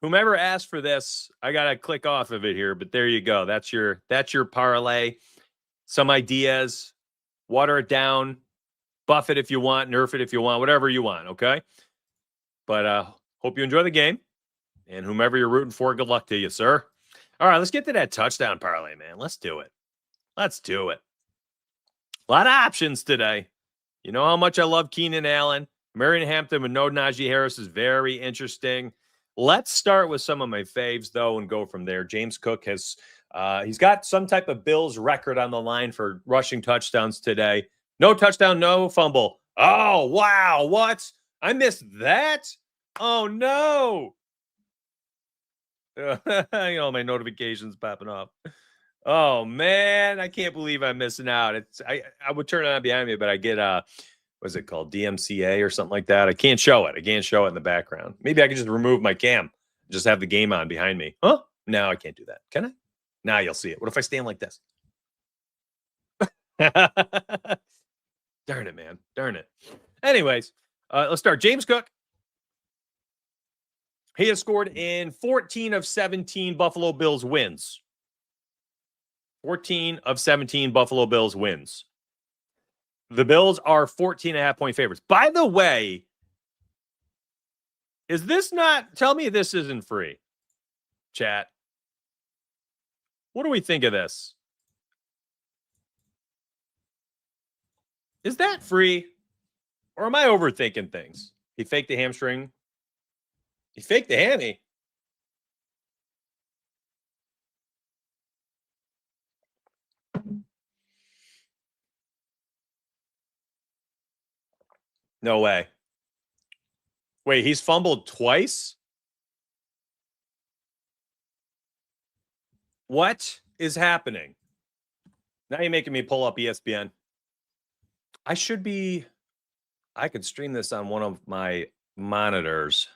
whomever asked for this, I got to click off of it here, but there you go. That's your parlay. Some ideas, water it down, buff it if you want, nerf it if you want, whatever you want, okay? But hope you enjoy the game. And whomever you're rooting for, good luck to you, sir. All right, let's get to that touchdown parlay, man. Let's do it. Let's do it. A lot of options today. You know how much I love Keenan Allen. Marion Hampton with no Najee Harris is very interesting. Let's start with some of my faves, though, and go from there. James Cook has he's got some type of Bills record on the line for rushing touchdowns today. No touchdown, no fumble. Oh, wow. What? I missed that? Oh, no. My notifications popping up. Oh, man. I can't believe I'm missing out. I would turn it on behind me, but I get what's it called? DMCA or something like that. I can't show it. I can't show it in the background. Maybe I can just remove my cam. Just have the game on behind me. Huh? No, I can't do that. Can I? Now you'll see it. What if I stand like this? Darn it, man. Darn it. Anyways, let's start. James Cook. He has scored in 14 of 17 Buffalo Bills wins. 14 of 17 Buffalo Bills wins. The Bills are 14.5-point favorites. By the way, is this not... Tell me this isn't free, chat. What do we think of this? Is that free? Or am I overthinking things? He faked the hamstring. He faked the hammy. No way. Wait, he's fumbled twice? What is happening? Now you're making me pull up ESPN. I could stream this on one of my monitors.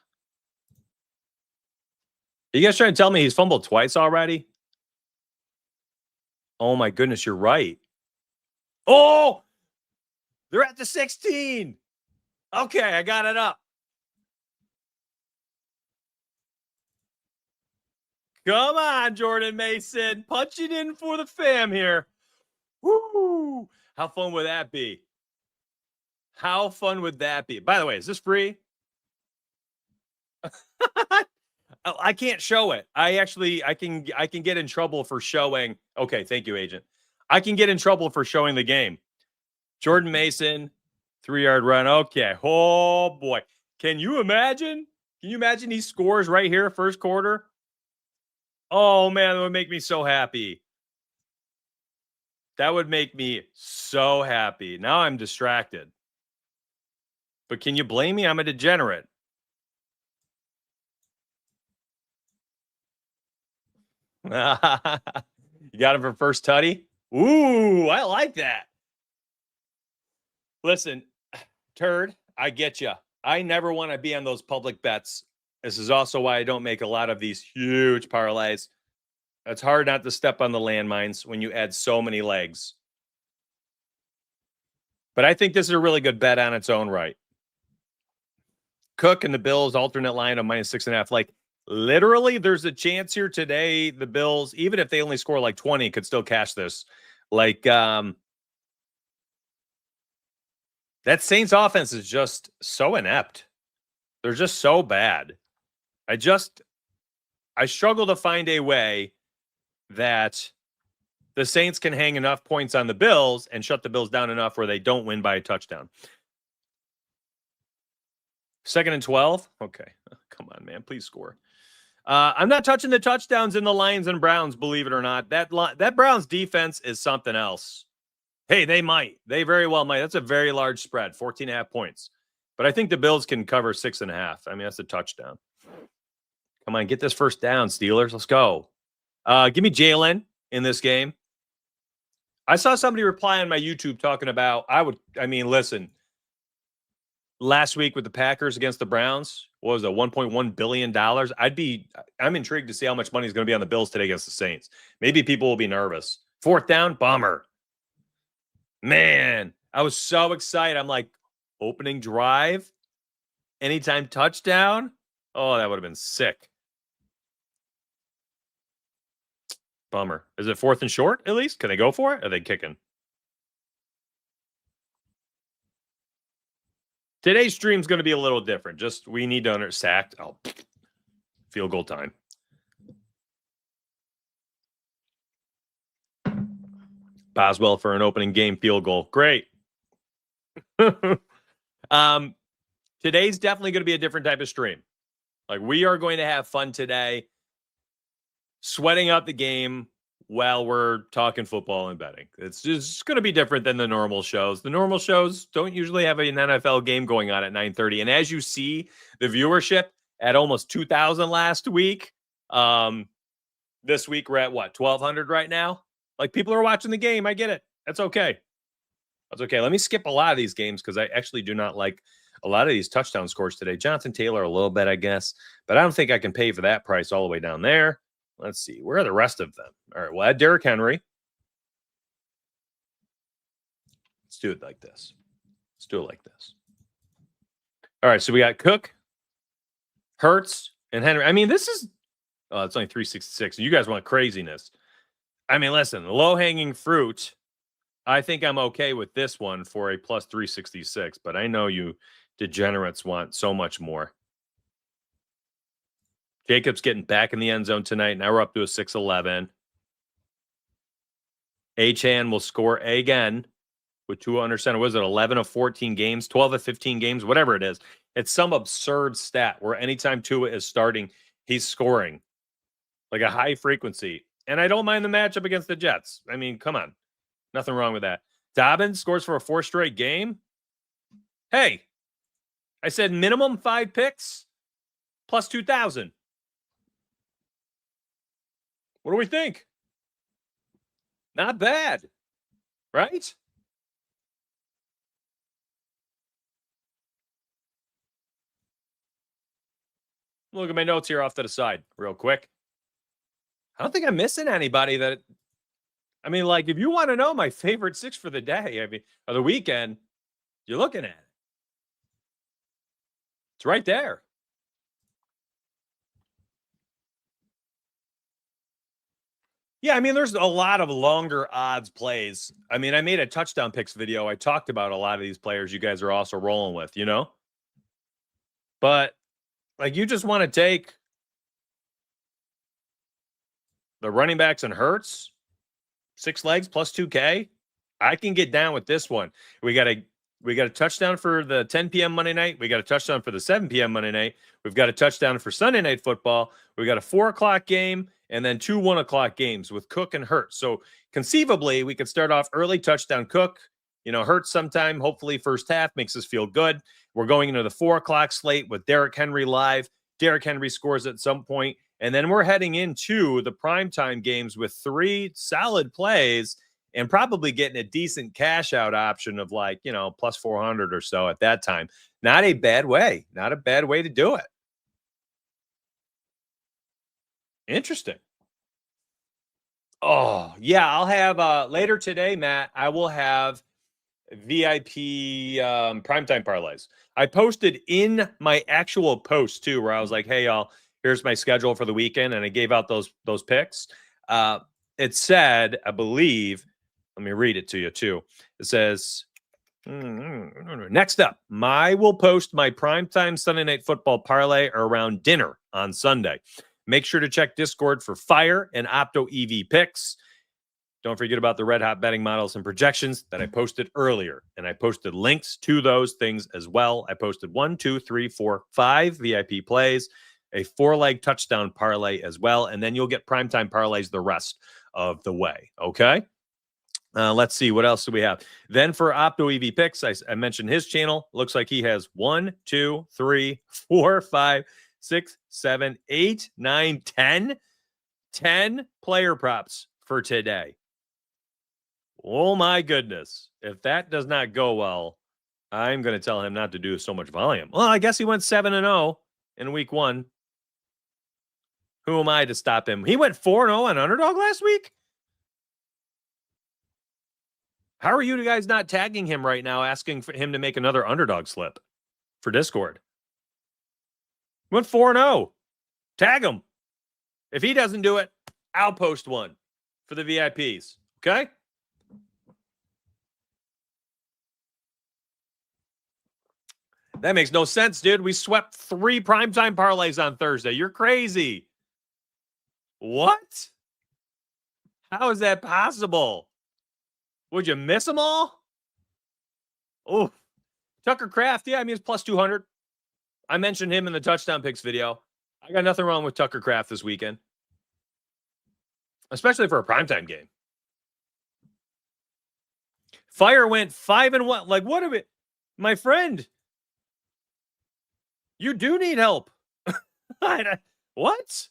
Are you guys trying to tell me he's fumbled twice already? Oh my goodness, you're right. Oh! They're at the 16. Okay, I got it up. Come on, Jordan Mason. Punch it in for the fam here. Woo! How fun would that be? How fun would that be? By the way, is this free? I can't show it. I can get in trouble for showing. Okay, thank you, agent. I can get in trouble for showing the game. Jordan Mason, 3-yard run. Okay. Oh boy. Can you imagine? Can you imagine he scores right here, first quarter? Oh man, that would make me so happy. That would make me so happy. Now I'm distracted. But can you blame me? I'm a degenerate. You got him for first tutty? Ooh, I like that. Listen, turd, I get you. I never want to be on those public bets. This is also why I don't make a lot of these huge parlays. It's hard not to step on the landmines when you add so many legs. But I think this is a really good bet on its own right. Cook and the Bills alternate line of -6.5. Like, literally, there's a chance here today the Bills, even if they only score like 20, could still cash this. Like, that Saints offense is just so inept. They're just so bad. I struggle to find a way that the Saints can hang enough points on the Bills and shut the Bills down enough where they don't win by a touchdown. 2nd and 12? Okay. Come on, man. Please score. I'm not touching the touchdowns in the Lions and Browns, believe it or not. That Browns defense is something else. Hey, they might. They very well might. That's a very large spread, 14.5 points. But I think the Bills can cover 6.5. I mean, that's a touchdown. Come on, get this first down, Steelers. Let's go. Give me Jalen in this game. I saw somebody reply on my YouTube talking about, listen, last week with the Packers against the Browns, what was it, $1.1 billion? I'm intrigued to see how much money is going to be on the Bills today against the Saints. Maybe people will be nervous. 4th down, bummer. Man, I was so excited. I'm like, opening drive, anytime touchdown. Oh, that would have been sick. Bummer. Is it 4th and short at least? Can they go for it? Are they kicking? Today's stream's going to be a little different. Just we need to sacked. Oh, field goal time. Boswell for an opening game field goal. Great. Today's definitely going to be a different type of stream. Like, we are going to have fun today, sweating out the game while we're talking football and betting. It's just going to be different than the normal shows. The normal shows don't usually have an NFL game going on at 9:30. And as you see, the viewership at almost 2,000 last week. This week we're at what, 1,200 right now? Like, people are watching the game. I get it. That's okay. That's okay. Let me skip a lot of these games because I actually do not like a lot of these touchdown scores today. Jonathan Taylor a little bit, I guess, but I don't think I can pay for that price all the way down there. Let's see. Where are the rest of them? All right. Well, I had Derrick Henry. Let's do it like this. Let's do it like this. All right. So we got Cook, Hurts, and Henry. I mean, this is, it's only 366. You guys want craziness. I mean, listen, the low-hanging fruit, I think I'm okay with this one for a plus 366, but I know you degenerates want so much more. Jacobs getting back in the end zone tonight. Now we're up to a 6-11. Achane will score again with 200 center. Was it 11 of 14 games, 12 of 15 games, whatever it is? It's some absurd stat where anytime Tua is starting, he's scoring like a high frequency. And I don't mind the matchup against the Jets. I mean, come on. Nothing wrong with that. Dobbins scores for a 4th straight game. Hey, I said minimum 5 picks plus 2,000. What do we think? Not bad, right? Look at my notes here off to the side real quick. I don't think I'm missing anybody that, I mean, like, if you want to know my favorite 6 for the day, I mean, or the weekend, you're looking at it. It's right there. Yeah, I mean, there's a lot of longer odds plays. I mean, I made a touchdown picks video. I talked about a lot of these players you guys are also rolling with, you know? But, like, you just want to take the running backs and Hurts, 6 legs plus 2K. I can get down with this one. We got a touchdown for the 10 p.m. Monday night. We got a touchdown for the 7 p.m. Monday night. We've got a touchdown for Sunday Night Football. We got a 4 o'clock game and then 2 1 o'clock games with Cook and Hurts. So conceivably, we could start off early touchdown Cook. You know, Hurts sometime, hopefully first half, makes us feel good. We're going into the 4 o'clock slate with Derrick Henry live. Derrick Henry scores at some point. And then we're heading into the primetime games with 3 solid plays and probably getting a decent cash out option of, like, you know, plus 400 or so at that time. Not a bad way. Not a bad way to do it. Interesting. Oh, yeah. I'll have later today, Matt, I will have VIP primetime parlays. I posted in my actual post too, where I was like, hey, y'all, here's my schedule for the weekend. And I gave out those picks. It said, I believe, let me read it to you too. It says, next up, I will post my primetime Sunday Night Football parlay around dinner on Sunday. Make sure to check Discord for Fire and Opto EV picks. Don't forget about the Red Hot betting models and projections that I posted earlier. And I posted links to those things as well. I posted 1, 2, 3, 4, 5 VIP plays, a 4-leg touchdown parlay as well. And then you'll get primetime parlays the rest of the way. Okay. Let's see. What else do we have? Then for Opto EV picks, I mentioned his channel. Looks like he has 1, 2, 3, 4, 5, 6, 7, 8, 9, 10 player props for today. Oh my goodness. If that does not go well, I'm going to tell him not to do so much volume. Well, I guess he went 7-0 in week 1. Who am I to stop him? He went 4-0 on Underdog last week? How are you guys not tagging him right now, asking for him to make another Underdog slip for Discord? Went 4-0. Tag him. If he doesn't do it, I'll post one. for the VIPs. Okay? That makes no sense, dude. We swept 3 primetime parlays on Thursday. You're crazy. What? How is that possible? Would you miss them all? Oh, Tucker Kraft. Yeah, I mean, it's plus 200. I mentioned him in the touchdown picks video. I got nothing wrong with Tucker Kraft this weekend, especially for a primetime game. Fire went 5-1. Like, what of it? My friend, you do need help. What?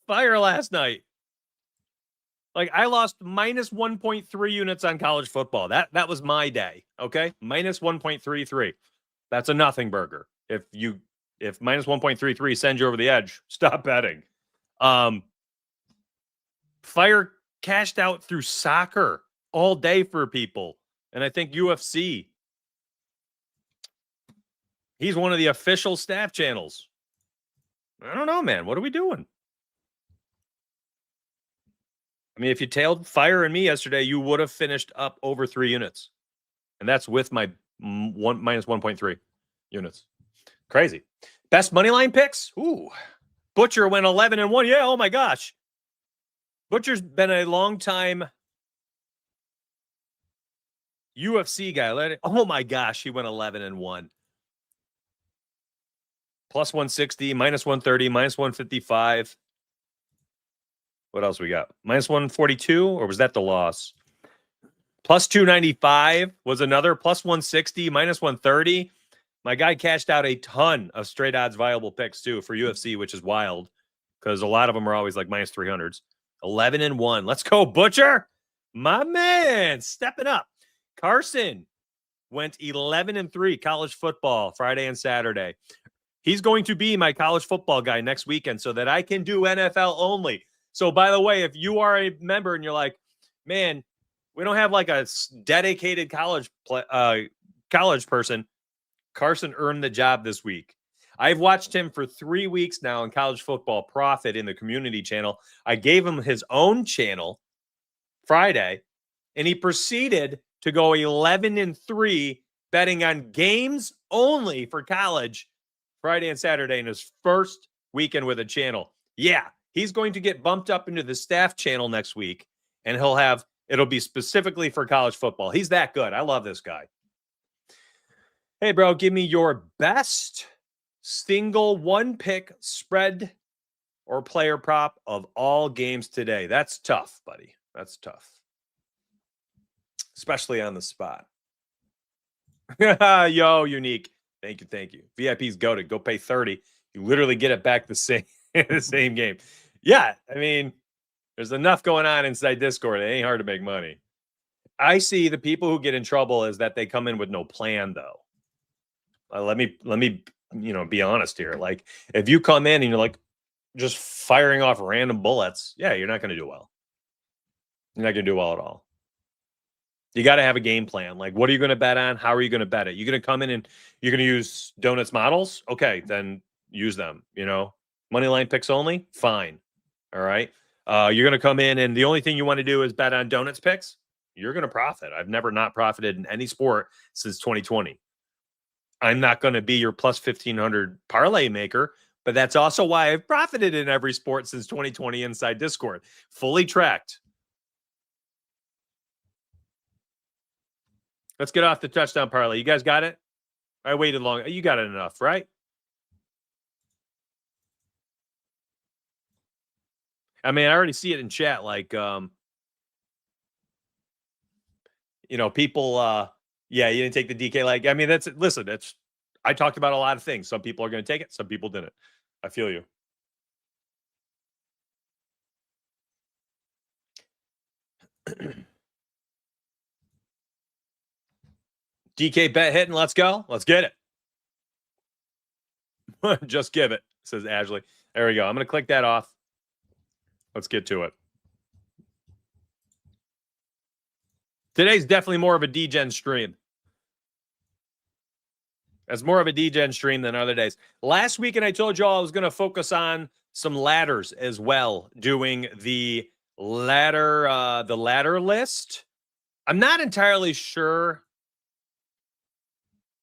Fire last night. Like, I lost minus 1.3 units on college football. That was my day. Okay. Minus 1.33. That's a nothing burger. If minus 1.33 sends you over the edge, stop betting. Fire cashed out through soccer all day for people. And I think UFC. He's one of the official staff channels. I don't know, man. What are we doing? I mean, if you tailed Fire and me yesterday, you would have finished up over 3 units. And that's with my minus 1.3 units. Crazy. Best money line picks? Ooh. Butcher went 11-1. Yeah, oh my gosh. Butcher's been a long time UFC guy. Oh my gosh, he went 11-1. Plus 160, minus 130, minus 155. What else we got? Minus 142, or was that the loss? Plus 295 was another. Plus 160, minus 130. My guy cashed out a ton of straight odds viable picks too for UFC, which is wild because a lot of them are always like minus 300s. 11-1. Let's go, Butcher. My man, stepping up. Carson went 11-3 college football Friday and Saturday. He's going to be my college football guy next weekend so that I can do NFL only. So, by the way, if you are a member and you're like, man, we don't have like a dedicated college person, Carson earned the job this week. I've watched him for 3 weeks now in college football profit in the community channel. I gave him his own channel Friday, and he proceeded to go 11-3 betting on games only for college Friday and Saturday in his first weekend with a channel. Yeah, he's going to get bumped up into the staff channel next week, and it'll be specifically for college football. He's that good. I love this guy. Hey, bro, give me your best single one-pick spread or player prop of all games today. That's tough, buddy. That's tough. Especially on the spot. Yo, Unique. Thank you. VIP's goated. Go pay 30. You literally get it back the same game. Yeah, I mean, there's enough going on inside Discord. It ain't hard to make money. I see the people who get in trouble is that they come in with no plan, though. Let me be honest here. Like, if you come in and you're like just firing off random bullets, yeah, you're not going to do well. You're not going to do well at all. You got to have a game plan. Like, what are you going to bet on? How are you going to bet it? You're going to come in and you're going to use Donuts models? Okay, then use them. Money line picks only? Fine. All right. You're going to come in and the only thing you want to do is bet on Donuts picks? You're going to profit. I've never not profited in any sport since 2020. I'm not going to be your plus 1,500 parlay maker, but that's also why I've profited in every sport since 2020 inside Discord. Fully tracked. Let's get off the touchdown parlay. You guys got it? I waited long. You got it enough, right? I mean, I already see it in chat. Like, people, yeah, you didn't take the DK. Like, I mean, I talked about a lot of things. Some people are going to take it. Some people didn't. I feel you. DK bet hitting. Let's go. Let's get it. Just give it, says Ashley. There we go. I'm going to click that off. Let's get to it. Today's definitely more of a DGen stream. It's more of a DGen stream than other days. Last weekend, I told you all I was going to focus on some ladders as well, doing the ladder list. I'm not entirely sure.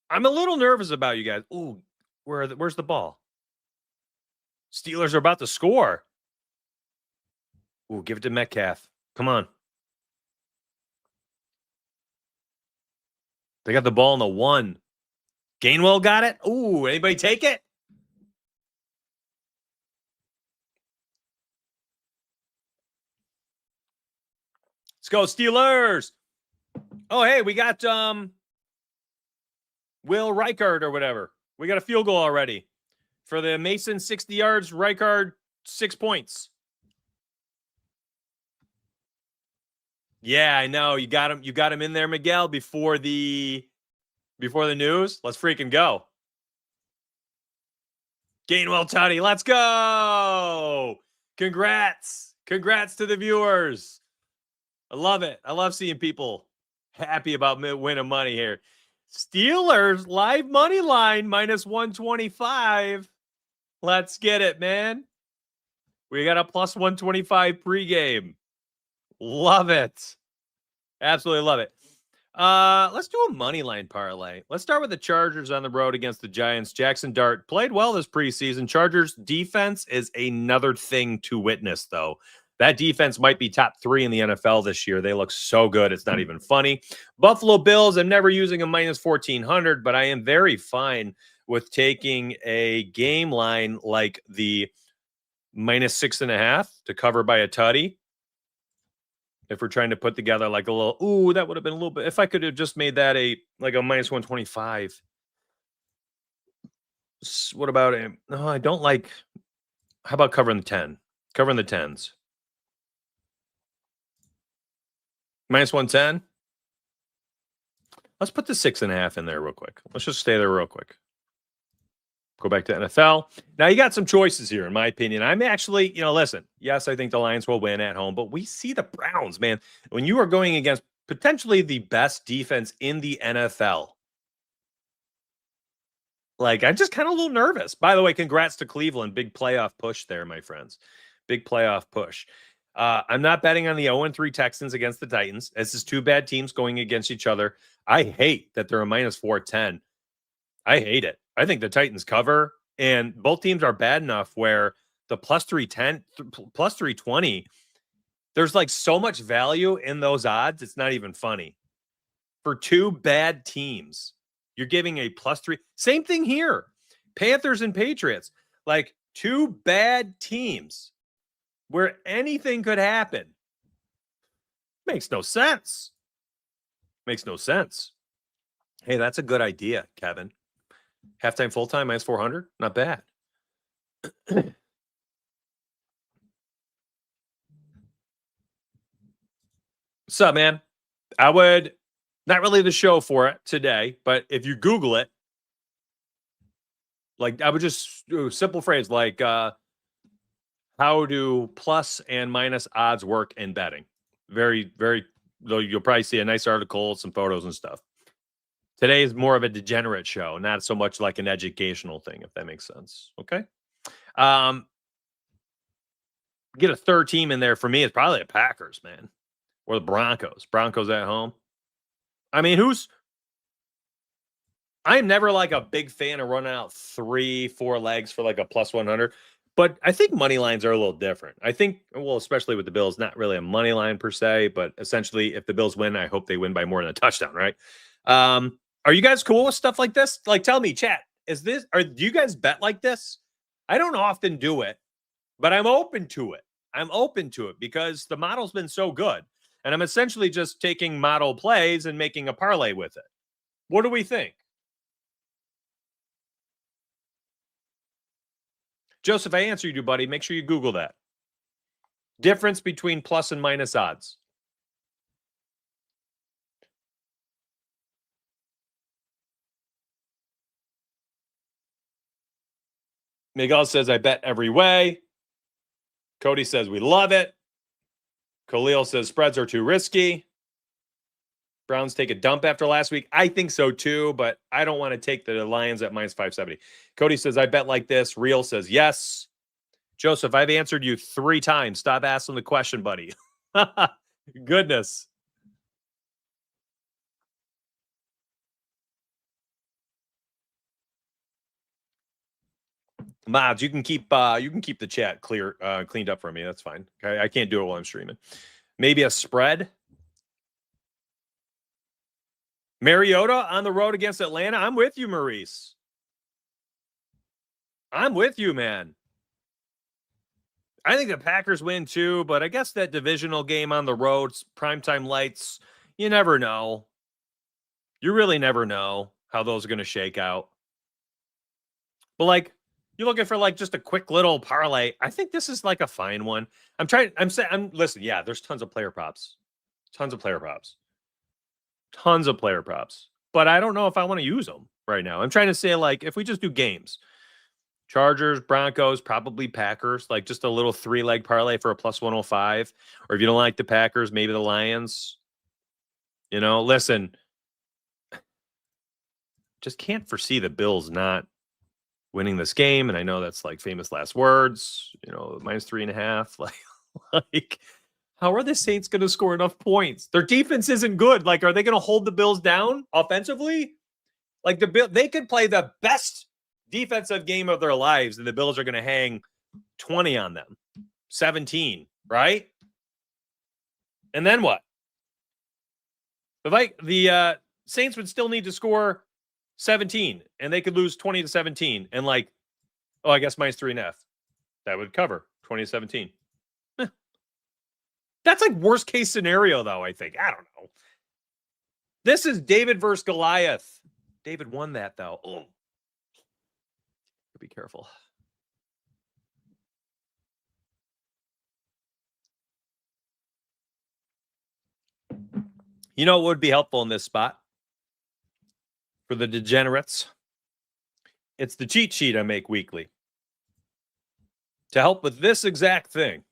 I'm a little nervous about you guys. Ooh, where's the ball? Steelers are about to score. Ooh, give it to Metcalf. Come on. They got the ball in the 1. Gainwell got it. Ooh, anybody take it? Let's go, Steelers. Oh, hey, we got Will Reichard or whatever. We got a field goal already. For the Mason, 60 yards, Reichard, 6 points. Yeah, I know. You got him in there, Miguel, before the news. Let's freaking go. Gainwell Tutty, let's go. Congrats. Congrats to the viewers. I love it. I love seeing people happy about winning money here. Steelers live money line minus 125. Let's get it, man. We got a plus 125 pregame. Love it. Absolutely love it. Let's do a money line parlay. Let's start with the Chargers on the road against the Giants. Jackson Dart played well this preseason. Chargers defense is another thing to witness, though. That defense might be top 3 in the NFL this year. They look so good. It's not even funny. Buffalo Bills, I'm never using a minus 1,400, but I am very fine with taking a game line like the minus 6.5 to cover by a tutty. If we're trying to put together like a little, ooh, that would have been a little bit. If I could have just made that a minus 125. What about it? No, I don't like. How about covering the 10? Covering the 10s. Minus 110. Let's put the 6.5 in there real quick. Let's just stay there real quick. Go back to NFL. Now, you got some choices here, in my opinion. I'm actually, listen, yes, I think the Lions will win at home, but we see the Browns, man. When you are going against potentially the best defense in the NFL, I'm just kind of a little nervous. By the way, congrats to Cleveland. Big playoff push there, my friends. Big playoff push. I'm not betting on the 0-3 Texans against the Titans. This is 2 bad teams going against each other. I hate that they're a minus 410. I hate it. I think the Titans cover, and both teams are bad enough where the plus 310, plus 320, there's so much value in those odds. It's not even funny. For 2 bad teams, you're giving a plus 3. Same thing here. Panthers and Patriots, 2 bad teams where anything could happen. Makes no sense. Makes no sense. Hey, that's a good idea, Kevin. Halftime, full-time, minus 400. Not bad. What's up, man? I would, not really the show for it today, but if you Google it, I would just do a simple phrase how do plus and minus odds work in betting? Very, very, though you'll probably see a nice article, some photos and stuff. Today is more of a degenerate show, not so much like an educational thing, if that makes sense. Okay. Get a third team in there for me. It's probably the Packers, man, or the Broncos. Broncos at home. I mean, I'm never a big fan of running out 3-4 legs for a plus 100, but I think money lines are a little different. I think, well, especially with the Bills, not really a money line per se, but essentially if the Bills win, I hope they win by more than a touchdown, right? Are you guys cool with stuff like this? Tell me, chat, do you guys bet like this? I don't often do it, but I'm open to it. I'm open to it because the model's been so good. And I'm essentially just taking model plays and making a parlay with it. What do we think? Joseph, I answered you, buddy. Make sure you Google that. Difference between plus and minus odds. Miguel says, I bet every way. Cody says, we love it. Khalil says, spreads are too risky. Browns take a dump after last week. I think so too, but I don't want to take the Lions at minus 570. Cody says, I bet like this. Real says, yes. Joseph, I've answered you 3 times. Stop asking the question, buddy. Goodness. Mods, you can keep the chat cleaned up for me. That's fine. Okay, I can't do it while I'm streaming. Maybe a spread. Mariota on the road against Atlanta. I'm with you, Maurice. I'm with you, man. I think the Packers win too, but I guess that divisional game on the road, primetime lights, you never know. You really never know how those are going to shake out. But like, you're looking for like just a quick little parlay. I think this is like a fine one. Listen, yeah, there's tons of player props. Tons of player props. But I don't know if I want to use them right now. I'm trying to say, like, if we just do games, Chargers, Broncos, probably Packers, like just a little 3-leg parlay for a plus 105. Or if you don't like the Packers, maybe the Lions. You know, listen, just can't foresee the Bills not winning this game. And I know that's like famous last words, you know, -3.5. Like, how are the Saints going to score enough points? Their defense isn't good. Like, are they going to hold the Bills down offensively? Like, they could play the best defensive game of their lives, and the Bills are going to hang 20 on them, 17, right? And then what? The Saints would still need to score 17, and they could lose 20-17, and like, oh, I guess -3.5. That would cover 20-17. That's like worst case scenario, though, I think. I don't know. This is David versus Goliath. David won that, though. Oh. Be careful. You know what would be helpful in this spot for the degenerates? It's the cheat sheet I make weekly to help with this exact thing.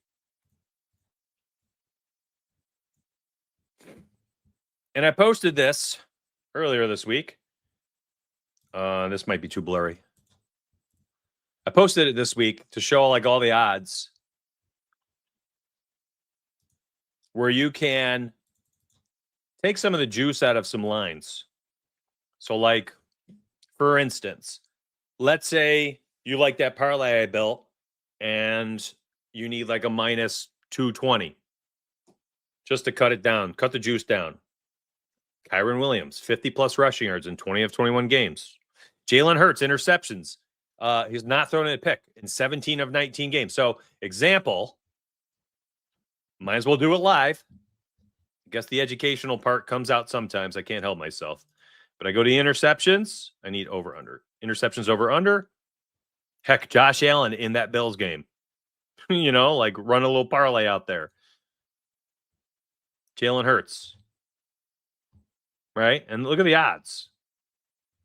And I posted this earlier this week. This might be too blurry. I posted it this week to show like all the odds where you can take some of the juice out of some lines. So like, for instance, let's say you like that parlay I built and you need like a -220 just to cut it down, cut the juice down. Kyren Williams, 50+ rushing yards in 20 of 21 games. Jalen Hurts, interceptions. He's not thrown in a pick in 17 of 19 games. So, example, might as well do it live. I guess the educational part comes out sometimes. I can't help myself. But I go to interceptions. I need over-under. Interceptions over-under. Heck, Josh Allen in that Bills game. You know, like run a little parlay out there. Jalen Hurts. Right? And look at the odds.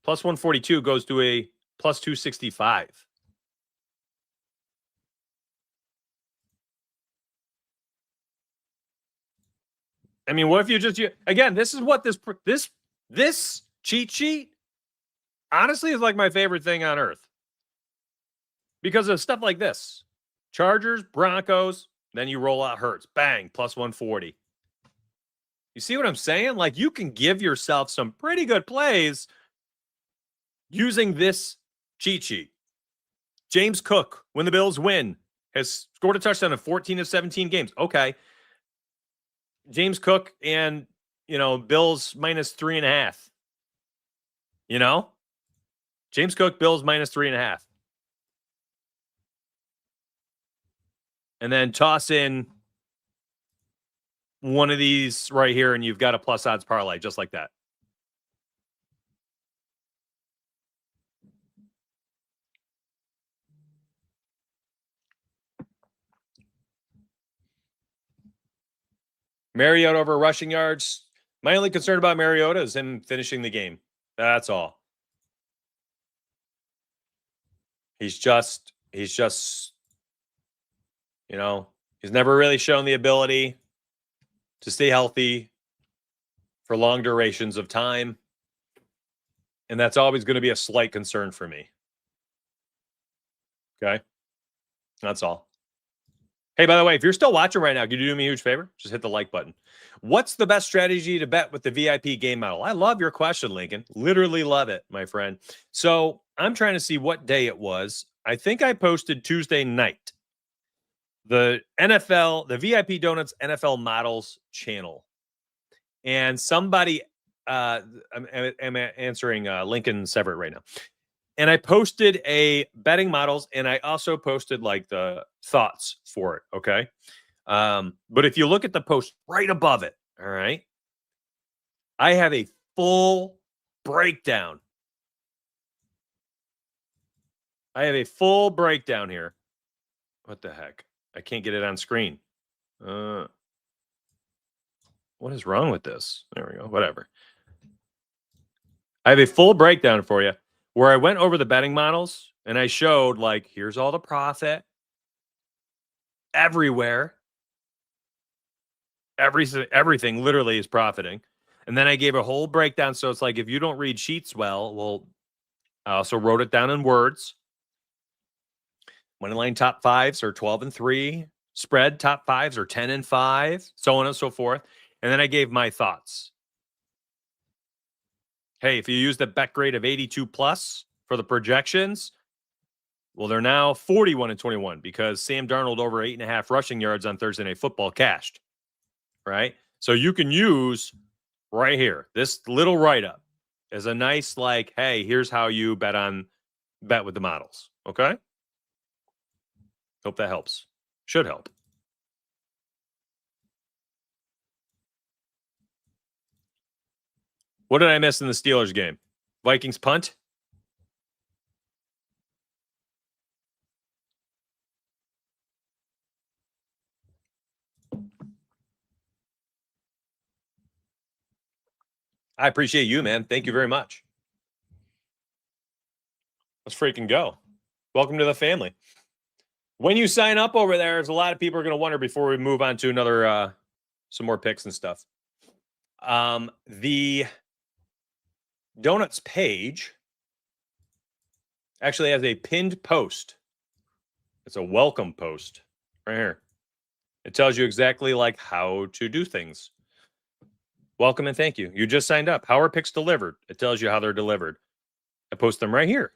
Plus 142 goes to a plus 265. I mean, what if you just again? This is what this cheat sheet honestly is like my favorite thing on earth because of stuff like this: Chargers, Broncos. Then you roll out Hurts, bang, plus 140. You see what I'm saying? Like, you can give yourself some pretty good plays using this cheat sheet. James Cook, when the Bills win, has scored a touchdown in 14 of 17 games. Okay. James Cook and, you know, Bills -3.5. You know? James Cook, Bills -3.5. And then toss in one of these right here, and you've got a plus odds parlay just like that. Mariota over rushing yards. My only concern about Mariota is him finishing the game. That's all. He's just, you know, he's never really shown the ability to stay healthy for long durations of time. And that's always going to be a slight concern for me. Okay. That's all. Hey, by the way, if you're still watching right now, could you do me a huge favor? Just hit the like button. What's the best strategy to bet with the VIP game model? I love your question, Lincoln. Literally love it, my friend. So I'm trying to see what day it was. I think I posted Tuesday night. The NFL, the VIP Donuts NFL Models channel. And somebody, I'm answering Lincoln Severett right now. And I posted a betting models, and I also posted like the thoughts for it. Okay. But if you look at the post right above it, all right, I have a full breakdown. I have a full breakdown here. What the heck? I can't get it on screen. What is wrong with this? There we go. Whatever. I have a full breakdown for you where I went over the betting models and I showed like, here's all the profit everywhere. Everything literally is profiting. And then I gave a whole breakdown. So it's like, if you don't read sheets well, I also wrote it down in words. Money line top fives are 12-3. Spread top fives are 10-5, so on and so forth. And then I gave my thoughts. Hey, if you use the bet grade of 82 plus for the projections, well, they're now 41-21 because Sam Darnold over 8.5 rushing yards on Thursday Night Football cashed. Right? So you can use right here, this little write-up as a nice, like, hey, here's how you bet with the models. Okay? Hope that helps. Should help. What did I miss in the Steelers game? Vikings punt? I appreciate you, man. Thank you very much. Let's freaking go. Welcome to the family. When you sign up over there's a lot of people are going to wonder before we move on to another, some more picks and stuff. The Donuts page actually has a pinned post. It's a welcome post right here. It tells you exactly like how to do things. Welcome and thank you. You just signed up. How are picks delivered? It tells you how they're delivered. I post them right here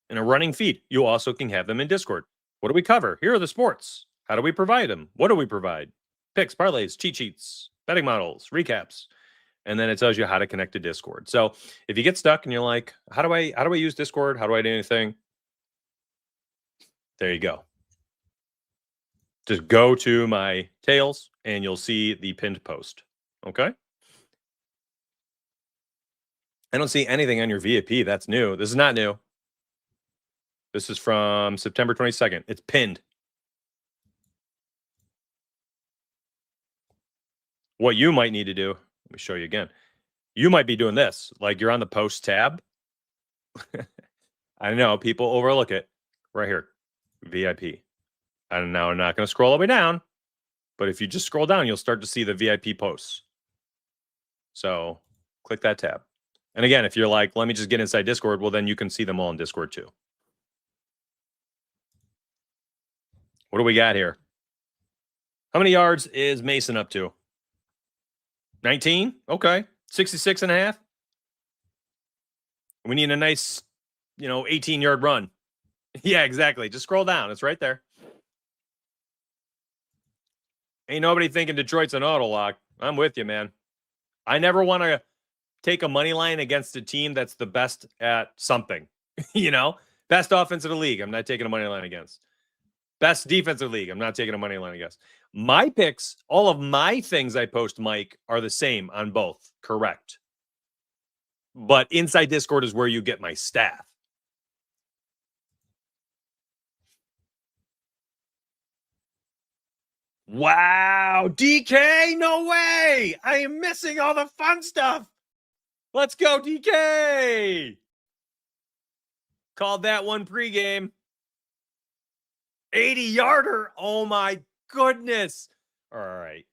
in a running feed. You also can have them in Discord. What do we cover? Here are the sports. How do we provide them? What do we provide? Picks, parlays, cheat sheets, betting models, recaps. And then it tells you how to connect to Discord. So if you get stuck and you're like, how do I use Discord? How do I do anything? There you go. Just go to my tails and you'll see the pinned post. Okay. I don't see anything on your VIP. That's new. This is not new. This is from September 22nd. It's pinned. What you might need to do, let me show you again. You might be doing this. Like you're on the post tab. I know people overlook it right here. VIP. And now I'm not going to scroll all the way down, but if you just scroll down, you'll start to see the VIP posts. So click that tab. And again, if you're like, let me just get inside Discord, well, then you can see them all in Discord too. What do we got here? How many yards is Mason up to? 19? Okay. 66.5. We need a nice, 18-yard run. Yeah, exactly. Just scroll down. It's right there. Ain't nobody thinking Detroit's an auto lock. I'm with you, man. I never want to take a money line against a team that's the best at something. Best offense of the league. I'm not taking a money line against. Best defensive league. I'm not taking a money line against. My picks, all of my things I post, Mike, are the same on both. Correct. But inside Discord is where you get my staff. Wow, DK, no way. I am missing all the fun stuff. Let's go, DK. Called that one pregame. 80-yarder. Oh, my goodness. All right.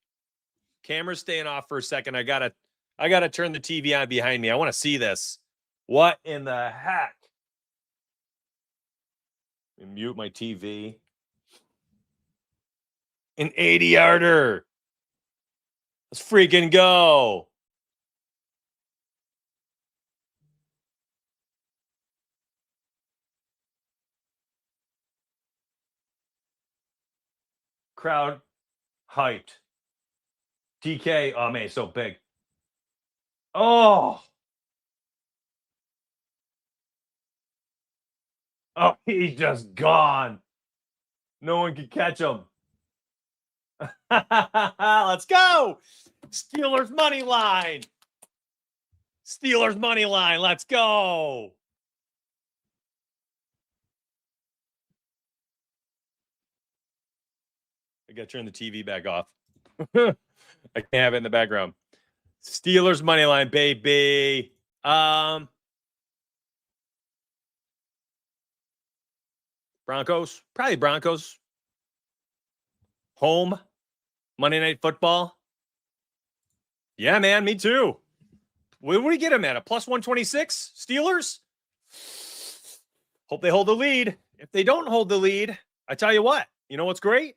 Camera's staying off for a second. I gotta turn the TV on behind me. I want to see this. What in the heck? Mute my TV. An 80-yarder. Let's freaking go. Crowd hyped. DK, oh man, so big. Oh. Oh, he's just gone. No one can catch him. Let's go. Steelers money line. Steelers money line. Let's go. I got to turn the TV back off. I can't have it in the background. Steelers money line, baby. Broncos, probably Broncos. Home, Monday Night Football. Yeah, man, me too. What do we get them at? A plus 126? Steelers? Hope they hold the lead. If they don't hold the lead, I tell you what, you know what's great?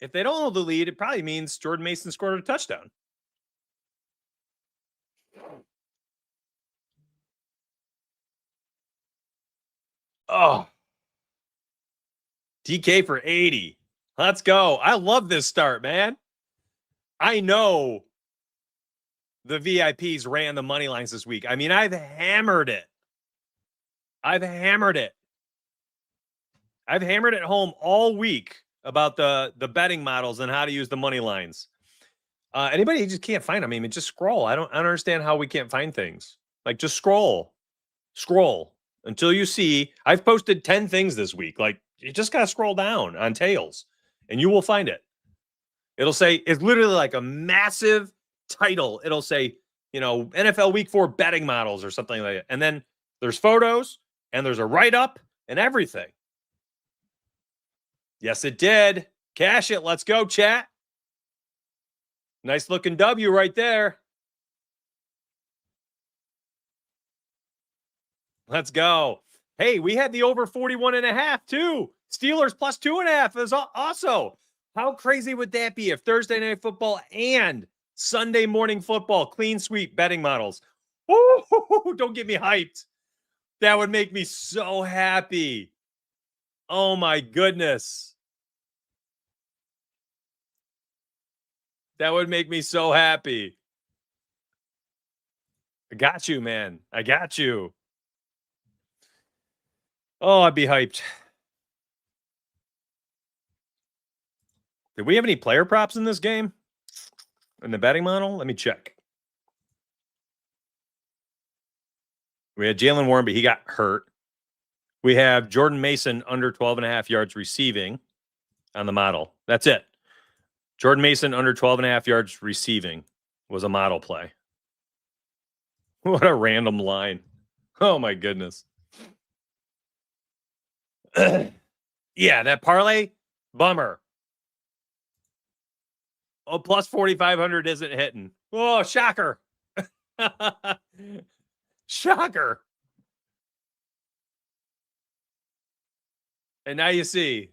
If they don't hold the lead, it probably means Jordan Mason scored a touchdown. Oh. DK for 80. Let's go. I love this start, man. I know the VIPs ran the money lines this week. I mean, I've hammered it. I've hammered it home all week about the betting models and how to use the money lines. Anybody just can't find them. I mean, just scroll. I don't understand how we can't find things. Like, just scroll until you see. I've posted 10 things this week. Like, you just got to scroll down on Tails and you will find it. It'll say, it's literally like a massive title. It'll say, you know, NFL Week 4 betting models or something like that. And then there's photos and there's a write-up and everything. Yes, it did. Cash it. Let's go, chat. Nice looking W right there. Let's go. Hey, we had the over 41.5 too. Steelers plus 2.5 is also. How crazy would that be if Thursday Night Football and Sunday Morning Football clean sweep betting models? Ooh, don't get me hyped. That would make me so happy. Oh my goodness. That would make me so happy. I got you, man. I got you. Oh, I'd be hyped. Did we have any player props in this game? In the betting model? Let me check. We had Jalen Warren, but he got hurt. We have Jordan Mason under 12.5 yards receiving on the model. That's it. Jordan Mason under 12.5 yards receiving was a model play. What a random line. Oh, my goodness. Yeah, that parlay, bummer. Oh, plus 4,500 isn't hitting. Oh, shocker. Shocker. And now you see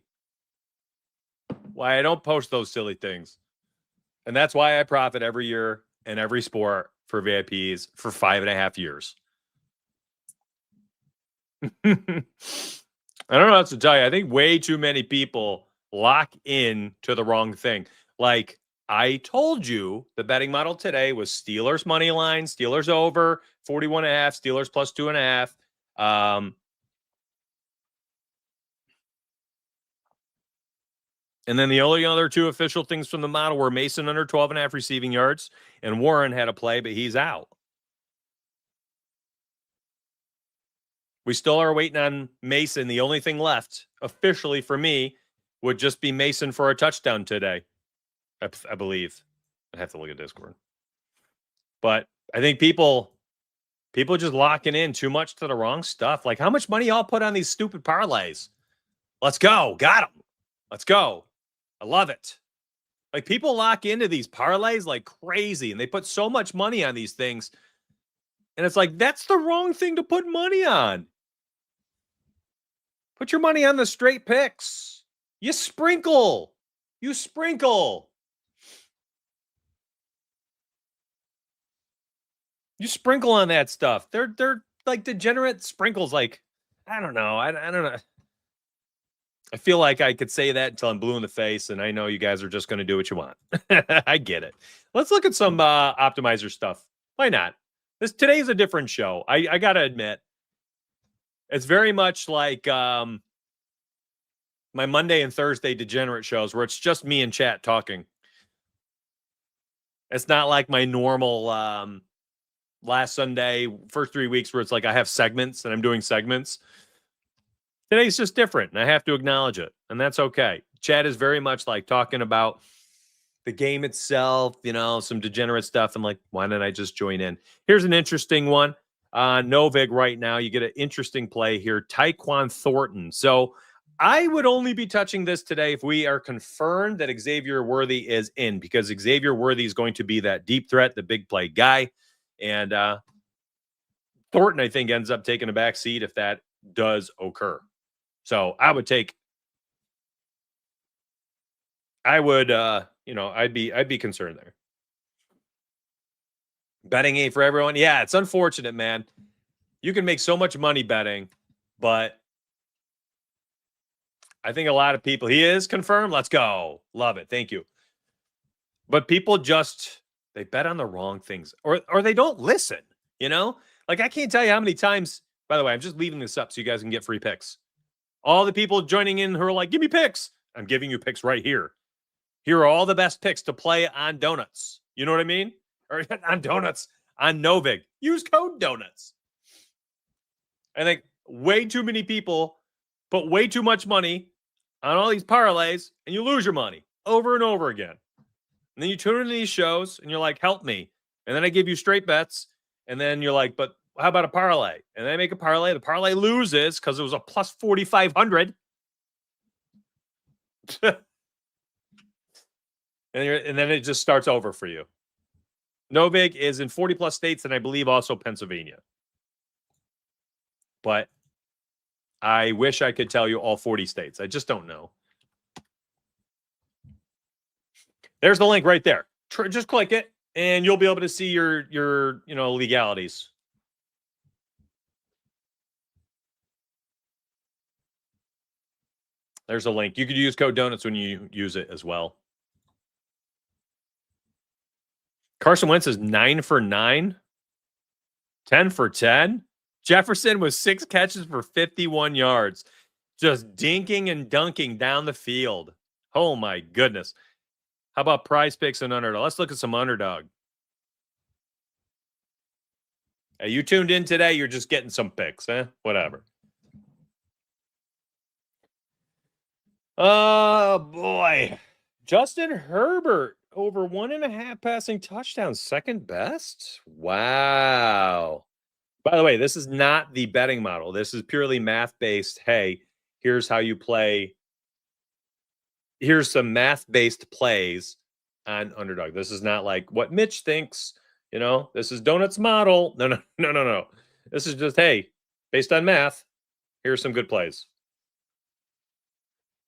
why I don't post those silly things. And that's why I profit every year in every sport for VIPs for 5.5 years. I don't know what else to tell you. I think way too many people lock in to the wrong thing. Like, I told you the betting model today was Steelers money line, Steelers over 41.5, Steelers plus 2.5. And then the only other two official things from the model were Mason under 12.5 receiving yards, and Warren had a play, but he's out. We still are waiting on Mason. The only thing left officially for me would just be Mason for a touchdown today. I believe. I have to look at Discord. But I think people just locking in too much to the wrong stuff. Like, how much money y'all put on these stupid parlays? Let's go. Got them. Let's go. I love it. Like, people lock into these parlays like crazy, and they put so much money on these things. And it's like, that's the wrong thing to put money on. Put your money on the straight picks. You sprinkle. You sprinkle. You sprinkle on that stuff. They're like degenerate sprinkles. Like, I don't know. I don't know. I feel like I could say that until I'm blue in the face, and I know you guys are just going to do what you want. I get it. Let's look at some optimizer stuff. Why not? Today's a different show. I got to admit, it's very much like my Monday and Thursday degenerate shows where it's just me and chat talking. It's not like my normal last Sunday, first 3 weeks where it's like I have segments and I'm doing segments. Today's just different, and I have to acknowledge it, and that's okay. Chat is very much like talking about the game itself, some degenerate stuff. I'm like, why don't I just join in? Here's an interesting one. Novig right now, you get an interesting play here. Tyquan Thornton. So I would only be touching this today if we are confirmed that Xavier Worthy is in, because Xavier Worthy is going to be that deep threat, the big play guy. And Thornton, I think, ends up taking a back seat if that does occur. So I would I'd be concerned there. Betting ain't for everyone. Yeah, it's unfortunate, man. You can make so much money betting, but I think a lot of people, he is confirmed. Let's go. Love it. Thank you. But people they bet on the wrong things, or they don't listen, Like, I can't tell you how many times, by the way, I'm just leaving this up so you guys can get free picks. All the people joining in who are like, give me picks. I'm giving you picks right here. Here are all the best picks to play on donuts. You know what I mean? Or on donuts, on Novig. Use code donuts. I think way too many people put way too much money on all these parlays, and you lose your money over and over again. And then you tune into these shows and you're like, help me. And then I give you straight bets. And then you're like, but how about a parlay? And then I make a parlay. The parlay loses because it was a plus 4,500. and then it just starts over for you. Novig is in 40 plus states, and I believe also Pennsylvania. But I wish I could tell you all 40 states. I just don't know. There's the link right there. Just click it, and you'll be able to see your legalities. There's a link. You could use code donuts when you use it as well. Carson Wentz is 9 for 9, 10 for 10. Jefferson was 6 catches for 51 yards, just dinking and dunking down the field. Oh my goodness. How about Prize Picks and Underdog? Let's look at some Underdog. Hey, you tuned in today, you're just getting some picks, Whatever. Oh, boy. Justin Herbert, over 1.5 passing touchdowns. Second best? Wow. By the way, this is not the betting model. This is purely math-based. Hey, here's how you play. Here's some math-based plays on Underdog. This is not like what Mitch thinks. This is Donut's model. No. This is just, hey, based on math, here's some good plays.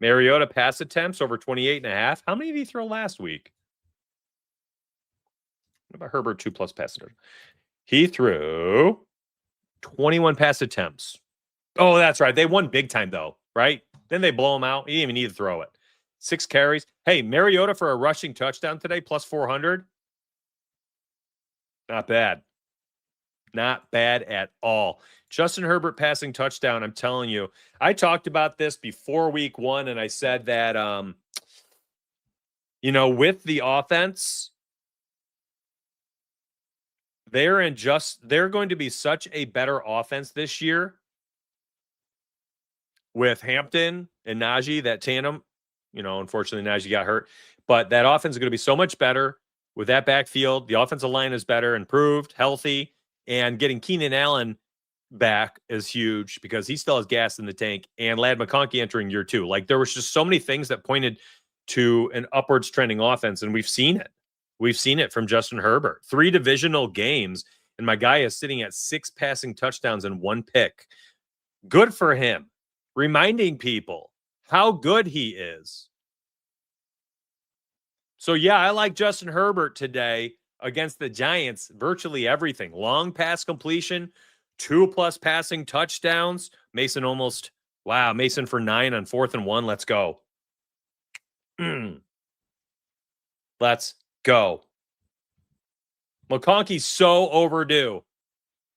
Mariota pass attempts over 28.5. How many did he throw last week? What about Herbert 2+ pass attempts? He threw 21 pass attempts. Oh, that's right. They won big time, though, right? Then they blow him out. He didn't even need to throw it. 6 carries. Hey, Mariota for a rushing touchdown today, plus 400. Not bad. Not bad at all. Justin Herbert passing touchdown, I'm telling you. I talked about this before week 1, and I said that, with the offense, they're going to be such a better offense this year with Hampton and Najee, that tandem. Unfortunately, Najee got hurt. But that offense is going to be so much better with that backfield. The offensive line is better, improved, healthy, and getting Keenan Allen back is huge because he still has gas in the tank, and Ladd McConkey entering year 2. Like, there was just so many things that pointed to an upwards trending offense, and we've seen it. We've seen it from Justin Herbert. 3 divisional games, and my guy is sitting at 6 passing touchdowns and 1 pick. Good for him. Reminding people how good he is. So, yeah, I like Justin Herbert today against the Giants. Virtually everything. Long pass completion, 2+ passing touchdowns. Mason Mason for 9 on 4th and 1. Let's go. Let's go. McConkey's so overdue.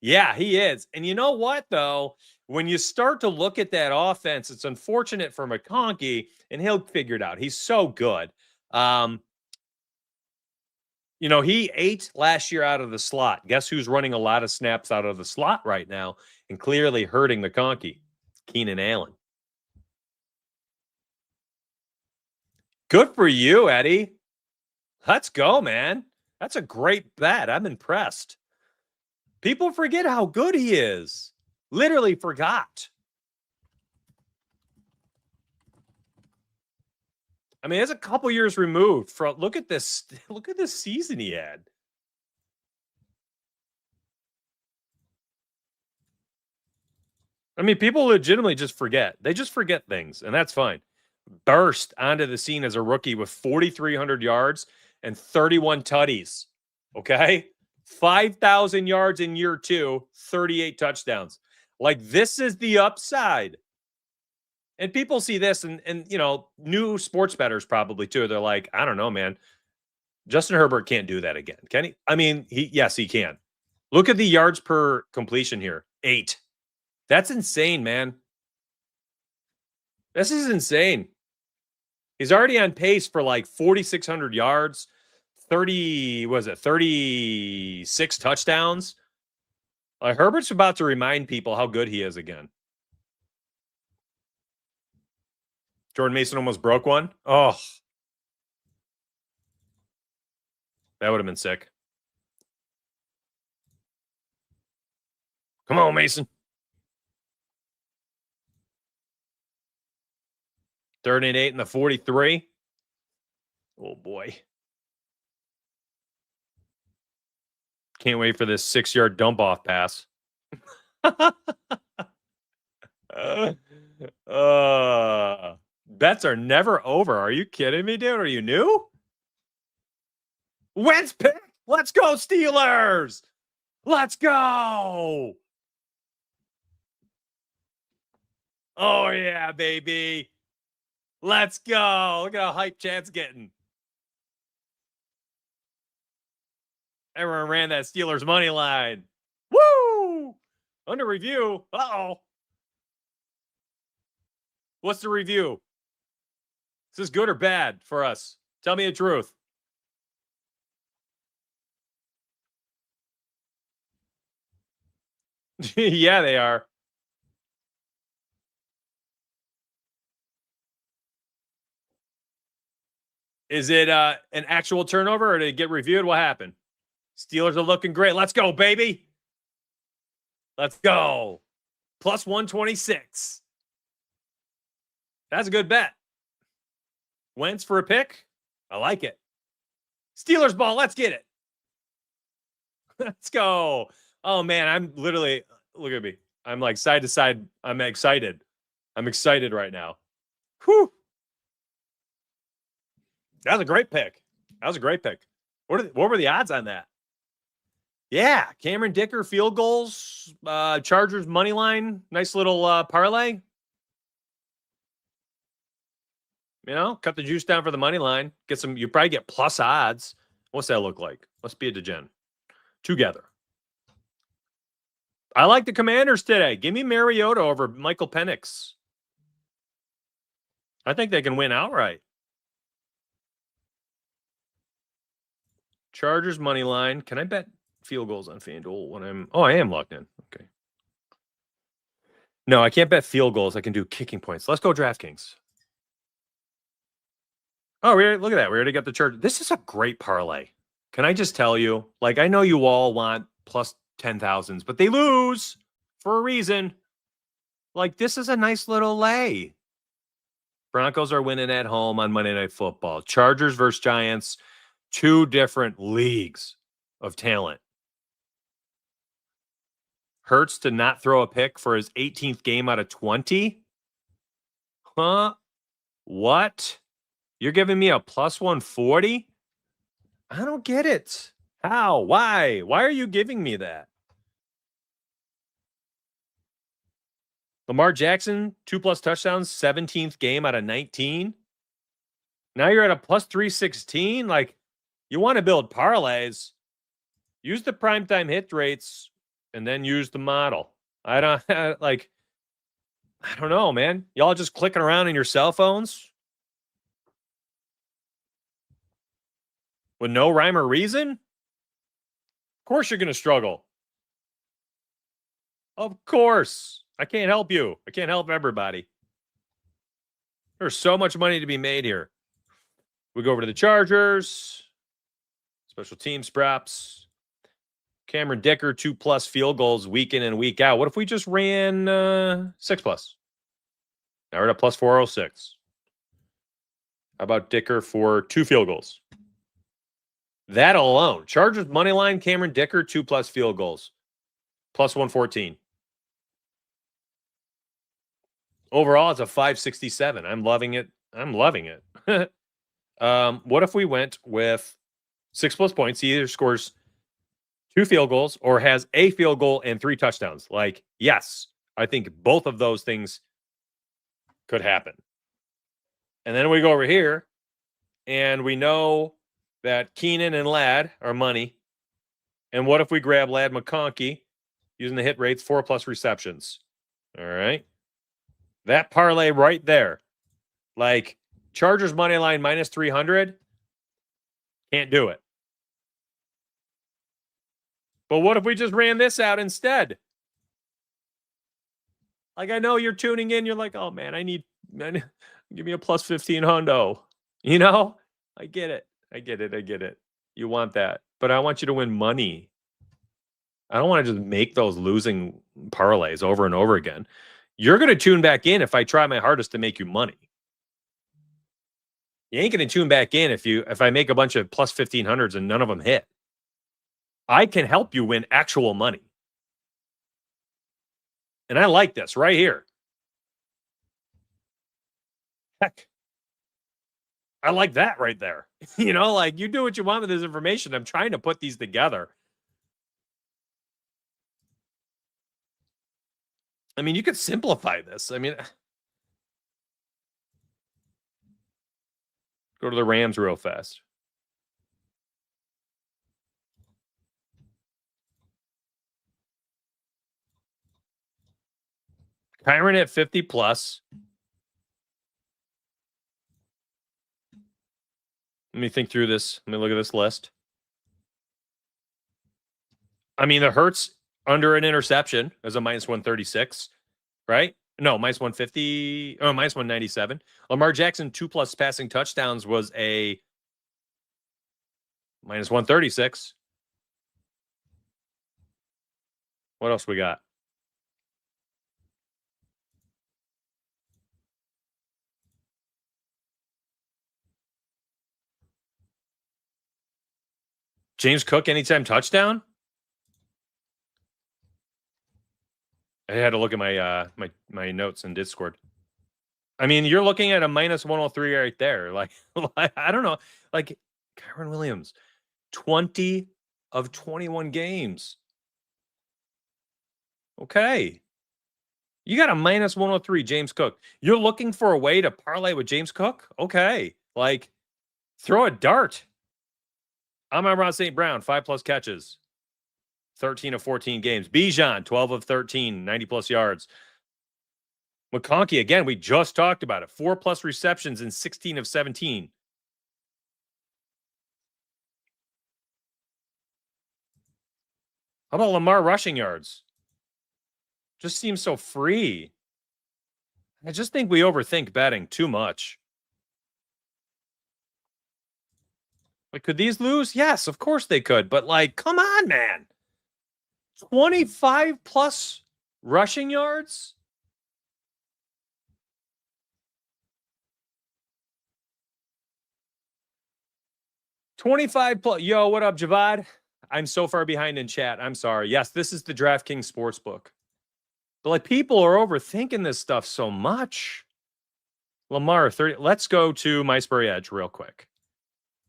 Yeah, he is. And you know what, though? When you start to look at that offense, it's unfortunate for McConkey, and he'll figure it out. He's so good. He ate last year out of the slot. Guess who's running a lot of snaps out of the slot right now and clearly hurting McConkey? Keenan Allen. Good for you, Eddie. Let's go, man. That's a great bet. I'm impressed. People forget how good he is. Literally forgot. I mean, it's a couple years removed from. Look at this season he had. I mean, people legitimately just forget. They just forget things, and that's fine. Burst onto the scene as a rookie with 4,300 yards and 31 tutties. Okay? 5,000 yards in year 2, 38 touchdowns. Like, this is the upside. And people see this, and new sports bettors probably too. They're like, I don't know, man. Justin Herbert can't do that again, can he? I mean, yes, he can. Look at the yards per completion here. 8. That's insane, man. This is insane. He's already on pace for like 4,600 yards, 36 touchdowns. Herbert's about to remind people how good he is again. Jordan Mason almost broke one. Oh, that would have been sick. Come on, Mason. 3rd and 8 in the 43. Oh, boy. Can't wait for this 6-yard dump-off pass. Bets are never over. Are you kidding me, dude? Are you new? Wentz pick. Let's go, Steelers. Let's go. Oh, yeah, baby. Let's go. Look at how hype Chad's getting. Everyone ran that Steelers money line. Woo! Under review. Uh-oh. What's the review? Is this good or bad for us? Tell me the truth. Yeah, they are. Is it an actual turnover, or did it get reviewed? What happened? Steelers are looking great. Let's go, baby. Let's go. Plus 126. That's a good bet. Wentz for a pick. I like it. Steelers ball. Let's get it. Let's go. Oh, man. I'm literally, look at me. I'm like side to side. I'm excited. I'm excited right now. Whew. That was a great pick. What were the odds on that? Yeah, Cameron Dicker field goals, Chargers money line, nice little parlay. Cut the juice down for the money line. You probably get plus odds. What's that look like? Let's be a degen. Together. I like the Commanders today. Give me Mariota over Michael Penix. I think they can win outright. Chargers money line. Can I bet field goals on FanDuel when I'm... Oh, I am logged in. Okay. No, I can't bet field goals. I can do kicking points. Let's go DraftKings. Oh, look at that. We already got the Chargers. This is a great parlay. Can I just tell you? Like, I know you all want plus 10,000s, but they lose for a reason. Like, this is a nice little lay. Broncos are winning at home on Monday Night Football. Chargers versus Giants. 2 different leagues of talent. Hurts to not throw a pick for his 18th game out of 20? Huh? What? You're giving me a plus 140? I don't get it. How? Why? Why are you giving me that? Lamar Jackson, 2+ touchdowns, 17th game out of 19. Now you're at a plus 316. Like, you want to build parlays, use the primetime hit rates, and then use the model. I don't know, man. Y'all just clicking around in your cell phones with no rhyme or reason? Of course you're going to struggle. Of course. I can't help you. I can't help everybody. There's so much money to be made here. We go over to the Chargers. Special teams props. Cameron Dicker, 2+ field goals week in and week out. What if we just ran 6+? Now we're at a plus 406. How about Dicker for 2 field goals? That alone. Chargers money line, Cameron Dicker, 2+ field goals. Plus 114. Overall, it's a 567. I'm loving it. What if we went with 6+ points? He either scores 2 field goals or has a field goal and 3 touchdowns. Like, yes, I think both of those things could happen. And then we go over here and we know that Keenan and Ladd are money. And what if we grab Ladd McConkey using the hit rates, 4+ receptions? All right. That parlay right there. Like, Chargers money line minus 300. Can't do it. But what if we just ran this out instead? Like, I know you're tuning in. You're like, oh, man, give me a plus 15 hundo. You know? I get it. You want that. But I want you to win money. I don't want to just make those losing parlays over and over again. You're going to tune back in if I try my hardest to make you money. You ain't going to tune back in if I make a bunch of plus 1500s and none of them hit. I can help you win actual money. And I like this right here. Heck. I like that right there. You know, like, you do what you want with this information. I'm trying to put these together. I mean, you could simplify this. I mean, go to the Rams real fast. Kyren at 50+. Let me think through this. Let me look at this list. I mean, the Hurts under an interception is a minus 136, right? No, minus 150. Oh, minus 197. Lamar Jackson, 2+ passing touchdowns was a minus 136. What else we got? James Cook, anytime touchdown? I had to look at my my notes in Discord. I mean, you're looking at a minus 103 right there. Like, I don't know. Like, Kyren Williams, 20 of 21 games. Okay. You got a minus 103, James Cook. You're looking for a way to parlay with James Cook? Okay. Like, throw a dart. Amon-Ra St. Brown, 5+ catches. 13 of 14 games. Bijan, 12 of 13, 90+ yards. McConkey, again, we just talked about it. 4+ receptions in 16 of 17. How about Lamar rushing yards? Just seems so free. I just think we overthink betting too much. Like, could these lose? Yes, of course they could. But, like, come on, man. 25+ rushing yards? +. Yo, what up, Javad? I'm so far behind in chat. I'm sorry. Yes, this is the DraftKings Sportsbook. But, like, people are overthinking this stuff so much. Lamar, 30. Let's go to MySbury Edge real quick.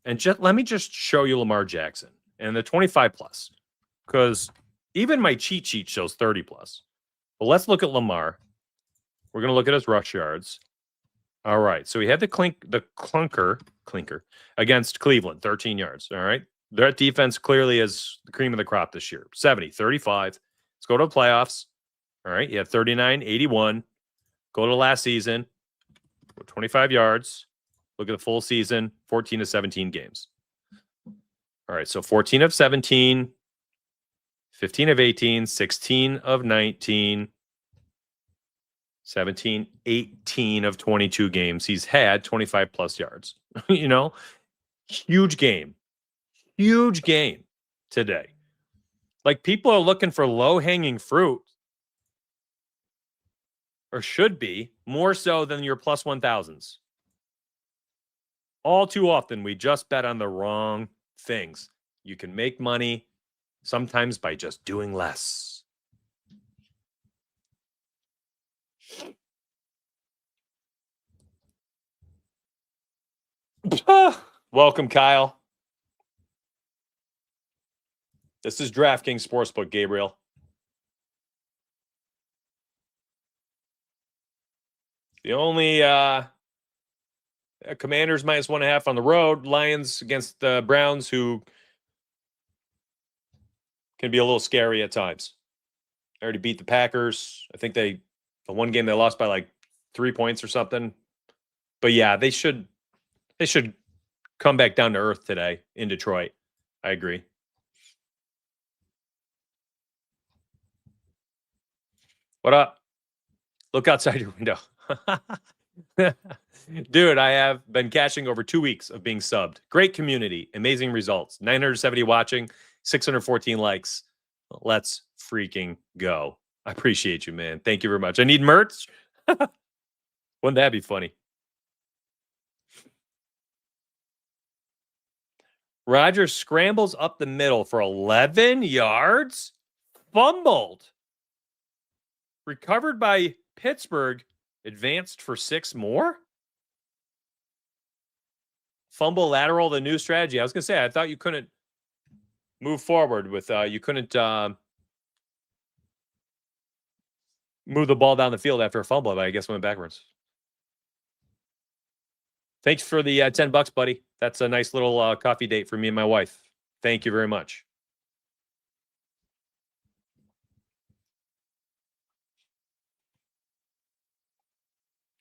And let me just show you Lamar Jackson and the 25 plus, because even my cheat sheet shows 30 plus. But let's look at Lamar. We're going to look at his rush yards. All right. So he had the clunker against Cleveland, 13 yards. All right. That defense clearly is the cream of the crop this year. 70, 35. Let's go to the playoffs. All right. You have 39, 81. Go to last season, 25 yards. Look at the full season, 14 to 17 games. All right. So 14 of 17, 15 of 18, 16 of 19, 17, 18 of 22 games. He's had 25 plus yards. You know, huge game today. Like, people are looking for low-hanging fruit, or should be, more so than your plus 1,000s. All too often, we just bet on the wrong things. You can make money sometimes by just doing less. Welcome, Kyle. This is DraftKings Sportsbook, Gabriel. The only Commanders minus 1.5 on the road. Lions against the Browns, who can be a little scary at times. They already beat the Packers. I think the one game they lost by like 3 points or something. But yeah, they should come back down to earth today in Detroit. I agree. What up? Look outside your window. Dude, I have been cashing over 2 weeks of being subbed. Great community, amazing results. 970 watching, 614 likes. Let's freaking go. I appreciate you, man. Thank you very much. I need merch. Wouldn't that be funny? Rodgers scrambles up the middle for 11 yards. Fumbled. Recovered by Pittsburgh. Advanced for 6 more. Fumble lateral, the new strategy. I was going to say, I thought you couldn't move forward with, you couldn't move the ball down the field after a fumble, but I guess went backwards. Thanks for the $10, buddy. That's a nice little coffee date for me and my wife. Thank you very much.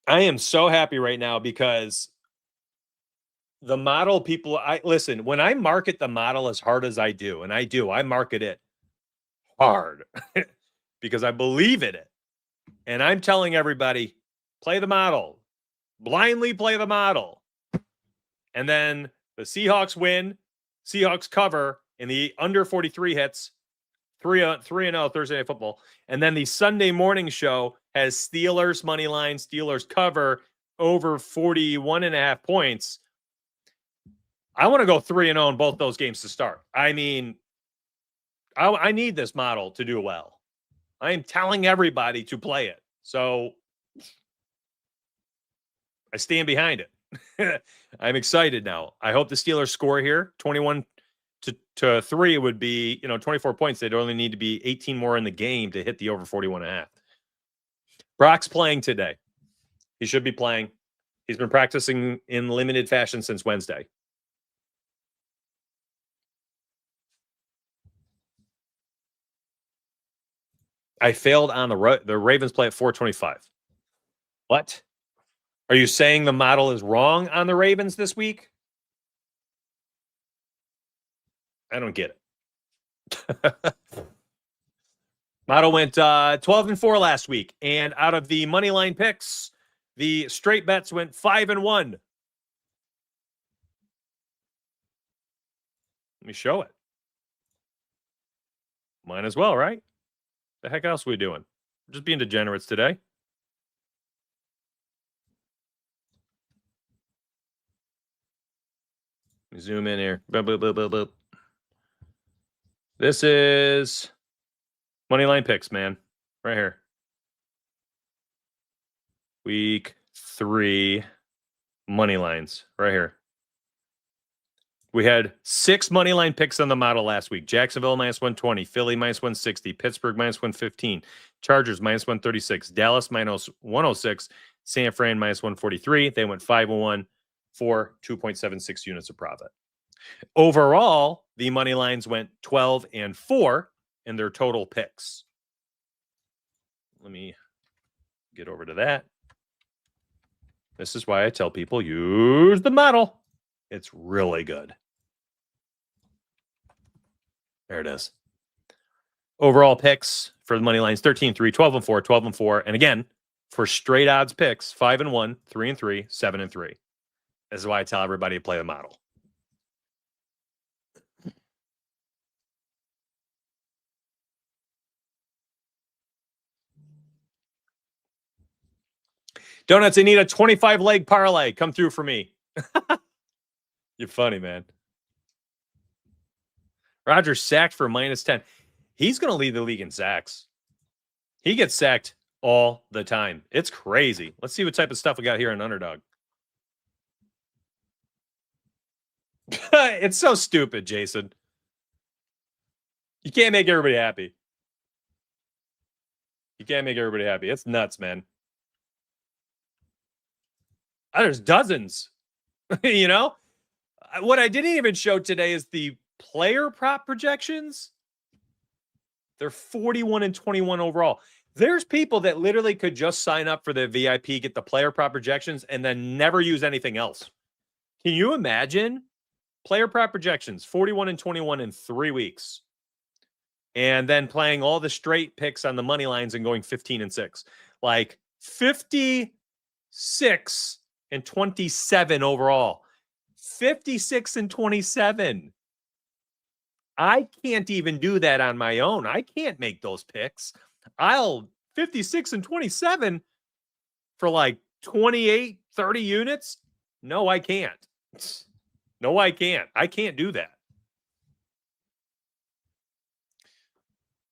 I am so happy right now because the model people, listen, when I market the model as hard as I do, and I market it hard because I believe in it. And I'm telling everybody, play the model, blindly play the model. And then the Seahawks win, Seahawks cover, and the under 43 hits, 3-0 Thursday Night Football. And then the Sunday morning show has Steelers money line, Steelers cover over 41.5 points. I want to go 3-0 in both those games to start. I mean, I need this model to do well. I am telling everybody to play it. So I stand behind it. I'm excited now. I hope the Steelers score here. 21 to 3 would be, 24 points. They'd only need to be 18 more in the game to hit the over 41.5. Brock's playing today. He should be playing. He's been practicing in limited fashion since Wednesday. I failed on the Ravens play at 425. What? Are you saying the model is wrong on the Ravens this week? I don't get it. Model went 12-4 last week, and out of the money line picks, the straight bets went 5-1. Let me show it. Might as well, right? The heck else are we doing? We're just being degenerates today. Zoom in here. Boop, boop, boop, boop, boop. This is Moneyline Picks, man. Right here. Week 3 money lines. Right here. We had 6 money line picks on the model last week. Jacksonville minus 120, Philly minus 160, Pittsburgh minus 115, Chargers minus 136, Dallas minus 106, San Fran minus 143. They went 5-1 for 2.76 units of profit. Overall, the money lines went 12-4 in their total picks. Let me get over to that. This is why I tell people use the model. It's really good. There it is. Overall picks for the money lines 13-3, 12-4, 12-4. And again, for straight odds picks, 5-1, 3-3, 7-3. This is why I tell everybody to play the model. Donuts, I need a 25-leg parlay. Come through for me. You're funny, man. Rodgers sacked for -10. He's going to lead the league in sacks. He gets sacked all the time. It's crazy. Let's see what type of stuff we got here in Underdog. It's so stupid, Jason. You can't make everybody happy. You can't make everybody happy. It's nuts, man. There's dozens. You know? What I didn't even show today is the player prop projections. They're 41-21 overall. There's people that literally could just sign up for the VIP, get the player prop projections, and then never use anything else. Can you imagine? Player prop projections, 41-21 in 3 weeks. And then playing all the straight picks on the money lines and going 15-6. Like 56-27 overall. 56-27. I can't even do that on my own. I can't make those picks. 56-27 for like 28, 30 units. No, I can't. No, I can't. I can't do that.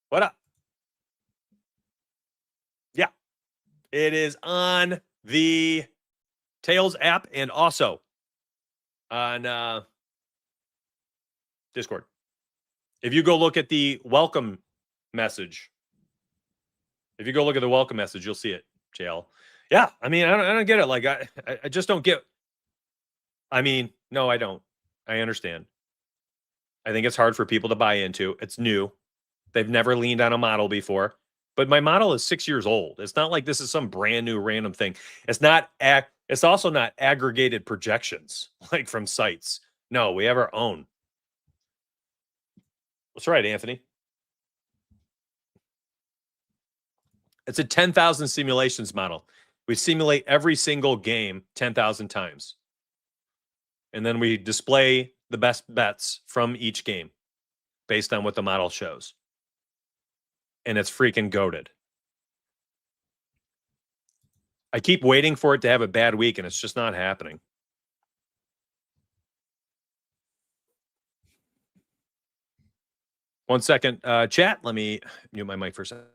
What up? Yeah. It is on the Tails app and also on Discord. If you go look at the welcome message, you'll see it, JL. Yeah, I mean, I don't get it. Like, I just don't get. I mean, no, I don't. I understand. I think it's hard for people to buy into. It's new. They've never leaned on a model before. But my model is 6 years old. It's not like this is some brand new random thing. It's also not aggregated projections like from sites. No, we have our own. That's right, Anthony. It's a 10,000 simulations model. We simulate every single game 10,000 times. And then we display the best bets from each game based on what the model shows. And it's freaking goated. I keep waiting for it to have a bad week, and it's just not happening. One second, chat. Let me mute my mic for a second.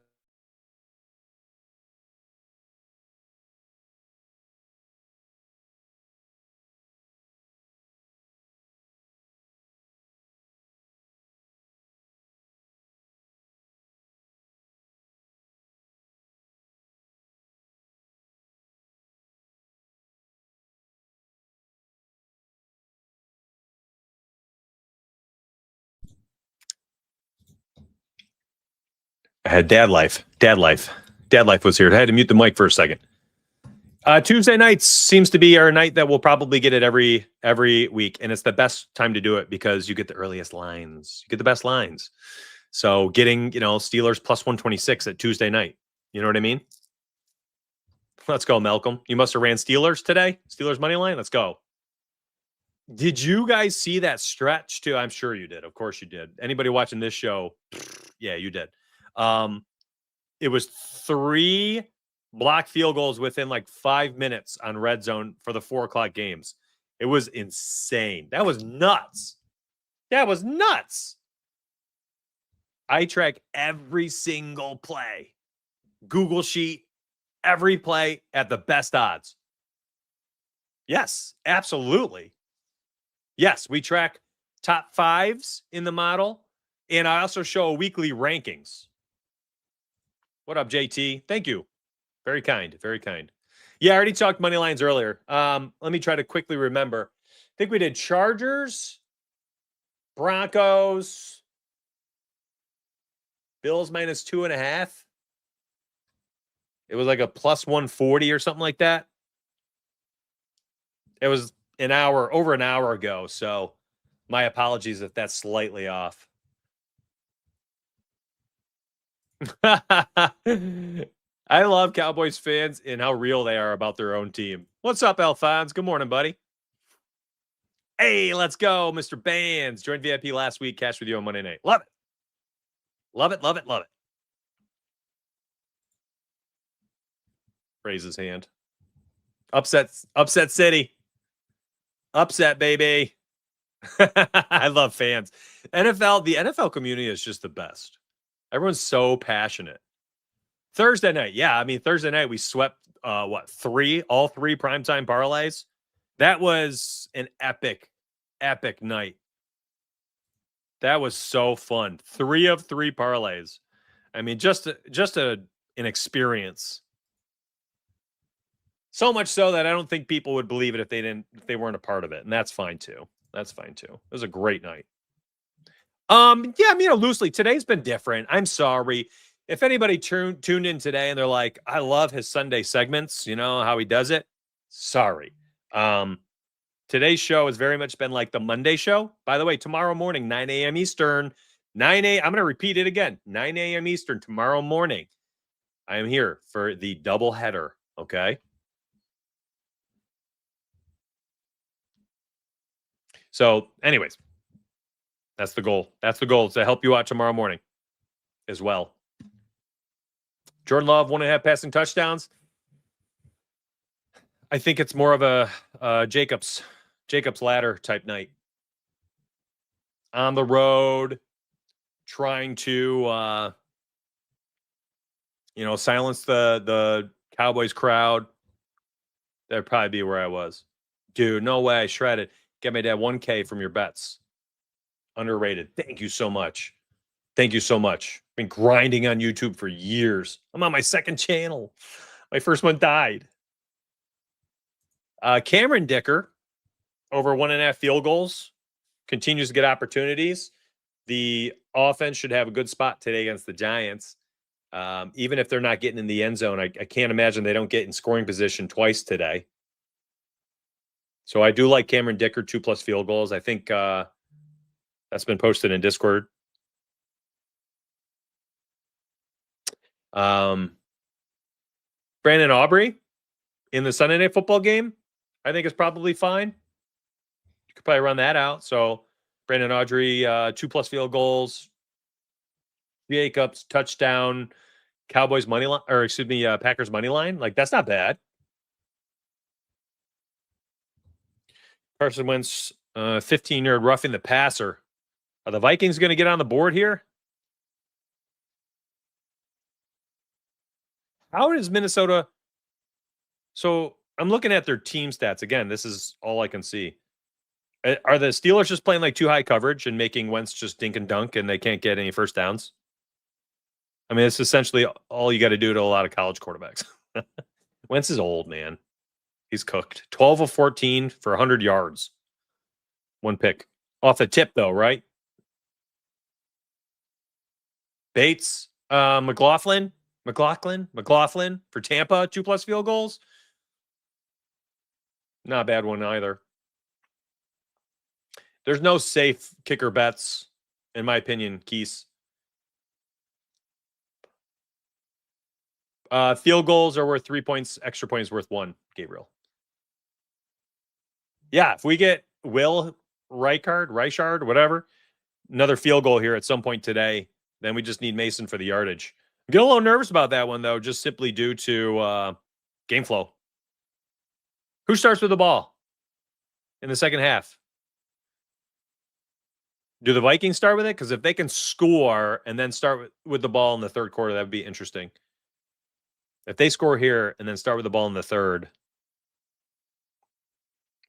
I had dad life. Dad life was here. I had to mute the mic for a second. Tuesday nights seems to be our night that we'll probably get it every week. And it's the best time to do it because you get the earliest lines. You get the best lines. So getting, Steelers plus 126 at Tuesday night. You know what I mean? Let's go, Malcolm. You must have ran Steelers today. Steelers money line. Let's go. Did you guys see that stretch too? I'm sure you did. Of course you did. Anybody watching this show? Yeah, you did. It was 3 block field goals within like 5 minutes on red zone for the 4:00 games. It was insane. That was nuts. I track every single play. Google Sheet, every play at the best odds. Yes, absolutely. Yes, we track top fives in the model. And I also show weekly rankings. What up, JT? Thank you. Very kind. Very kind. Yeah, I already talked money lines earlier. Let me try to quickly remember. I think we did Chargers, Broncos, Bills minus 2.5. It was like a plus 140 or something like that. It was over an hour ago. So my apologies if that's slightly off. I love Cowboys fans and how real they are about their own team. What's up, Alphonse? Good morning, buddy. Hey, let's go, Mr. Bands. Joined VIP last week. Cash with you on Monday night. Love it. Love it, love it, love it. Raise his hand. Upset city. Upset, baby. I love fans. The NFL community is just the best. Everyone's so passionate. Thursday night. Yeah, I mean, Thursday night we swept all three primetime parlays. That was an epic night. That was so fun. 3 of 3 parlays. I mean, just an experience. So much so that I don't think people would believe it if they weren't a part of it, and that's fine too. That's fine too. It was a great night. Yeah, I mean, loosely. Today's been different. I'm sorry. If anybody tuned in today and they're like, I love his Sunday segments, you know, how he does it. Sorry. Today's show has very much been like the Monday show. By the way, tomorrow morning, 9 a.m. Eastern, I'm going to repeat it again. 9 a.m. Eastern tomorrow morning. I am here for the double header. Okay. So anyways, that's the goal. That's the goal, to help you out tomorrow morning as well. Jordan Love, 1.5 passing touchdowns. I think it's more of a Jacob's ladder type night. On the road, trying to silence the Cowboys crowd. That'd probably be where I was. Dude, no way. Shredded. Get my dad $1K from your bets. Underrated. Thank you so much. Thank you so much. Been grinding on YouTube for years. I'm on my second channel. My first one died. Cameron Dicker, over 1.5 field goals, continues to get opportunities. The offense should have a good spot today against the Giants. Even if they're not getting in the end zone, I can't imagine they don't get in scoring position twice today. So I do like Cameron Dicker, 2+ field goals. I think that's been posted in Discord. Brandon Aubrey in the Sunday Night Football game, I think is probably fine. You could probably run that out. So Brandon Aubrey, 2+ field goals. Jacobs, touchdown. Cowboys money line, or excuse me, Packers money line. Like, that's not bad. Carson Wentz, 15-yard roughing the passer. Are the Vikings going to get on the board here? How is Minnesota? So I'm looking at their team stats. Again, this is all I can see. Are the Steelers just playing like too high coverage and making Wentz just dink and dunk and they can't get any first downs? I mean, it's essentially all you got to do to a lot of college quarterbacks. Wentz is old, man. He's cooked. 12 of 14 for 100 yards. 1 pick. Off the tip, though, right? Bates, McLaughlin for Tampa, 2+ field goals. Not a bad one either. There's no safe kicker bets, in my opinion, Keese. Field goals are worth 3 points. Extra points worth 1, Gabriel. Yeah, if we get Will Reichard, whatever, another field goal here at some point today, then we just need Mason for the yardage. I get a little nervous about that one, though, just simply due to game flow. Who starts with the ball in the second half? Do the Vikings start with it? Because if they can score and then start with the ball in the third quarter, that would be interesting. If they score here and then start with the ball in the third,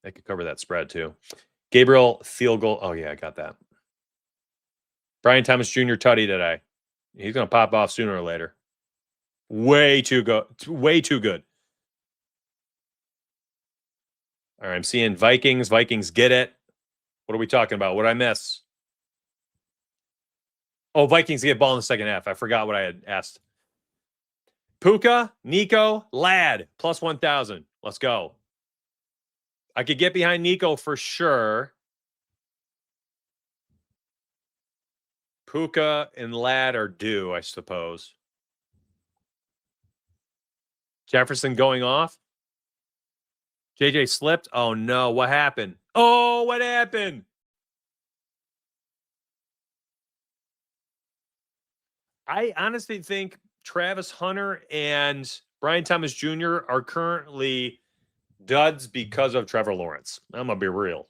they could cover that spread too. Gabriel field goal. Oh, yeah, I got that. Brian Thomas Jr. tutty today. He's going to pop off sooner or later. Way too good. Way too good. All right, I'm seeing Vikings. Vikings get it. What are we talking about? What did I miss? Oh, Vikings get ball in the second half. I forgot what I had asked. Puka, Nico, Lad, plus 1,000. Let's go. I could get behind Nico for sure. Puka and Lad are due, I suppose. Jefferson going off. JJ slipped. Oh, no. What happened? Oh, what happened? I honestly think Travis Hunter and Brian Thomas Jr. are currently duds because of Trevor Lawrence. I'm going to be real.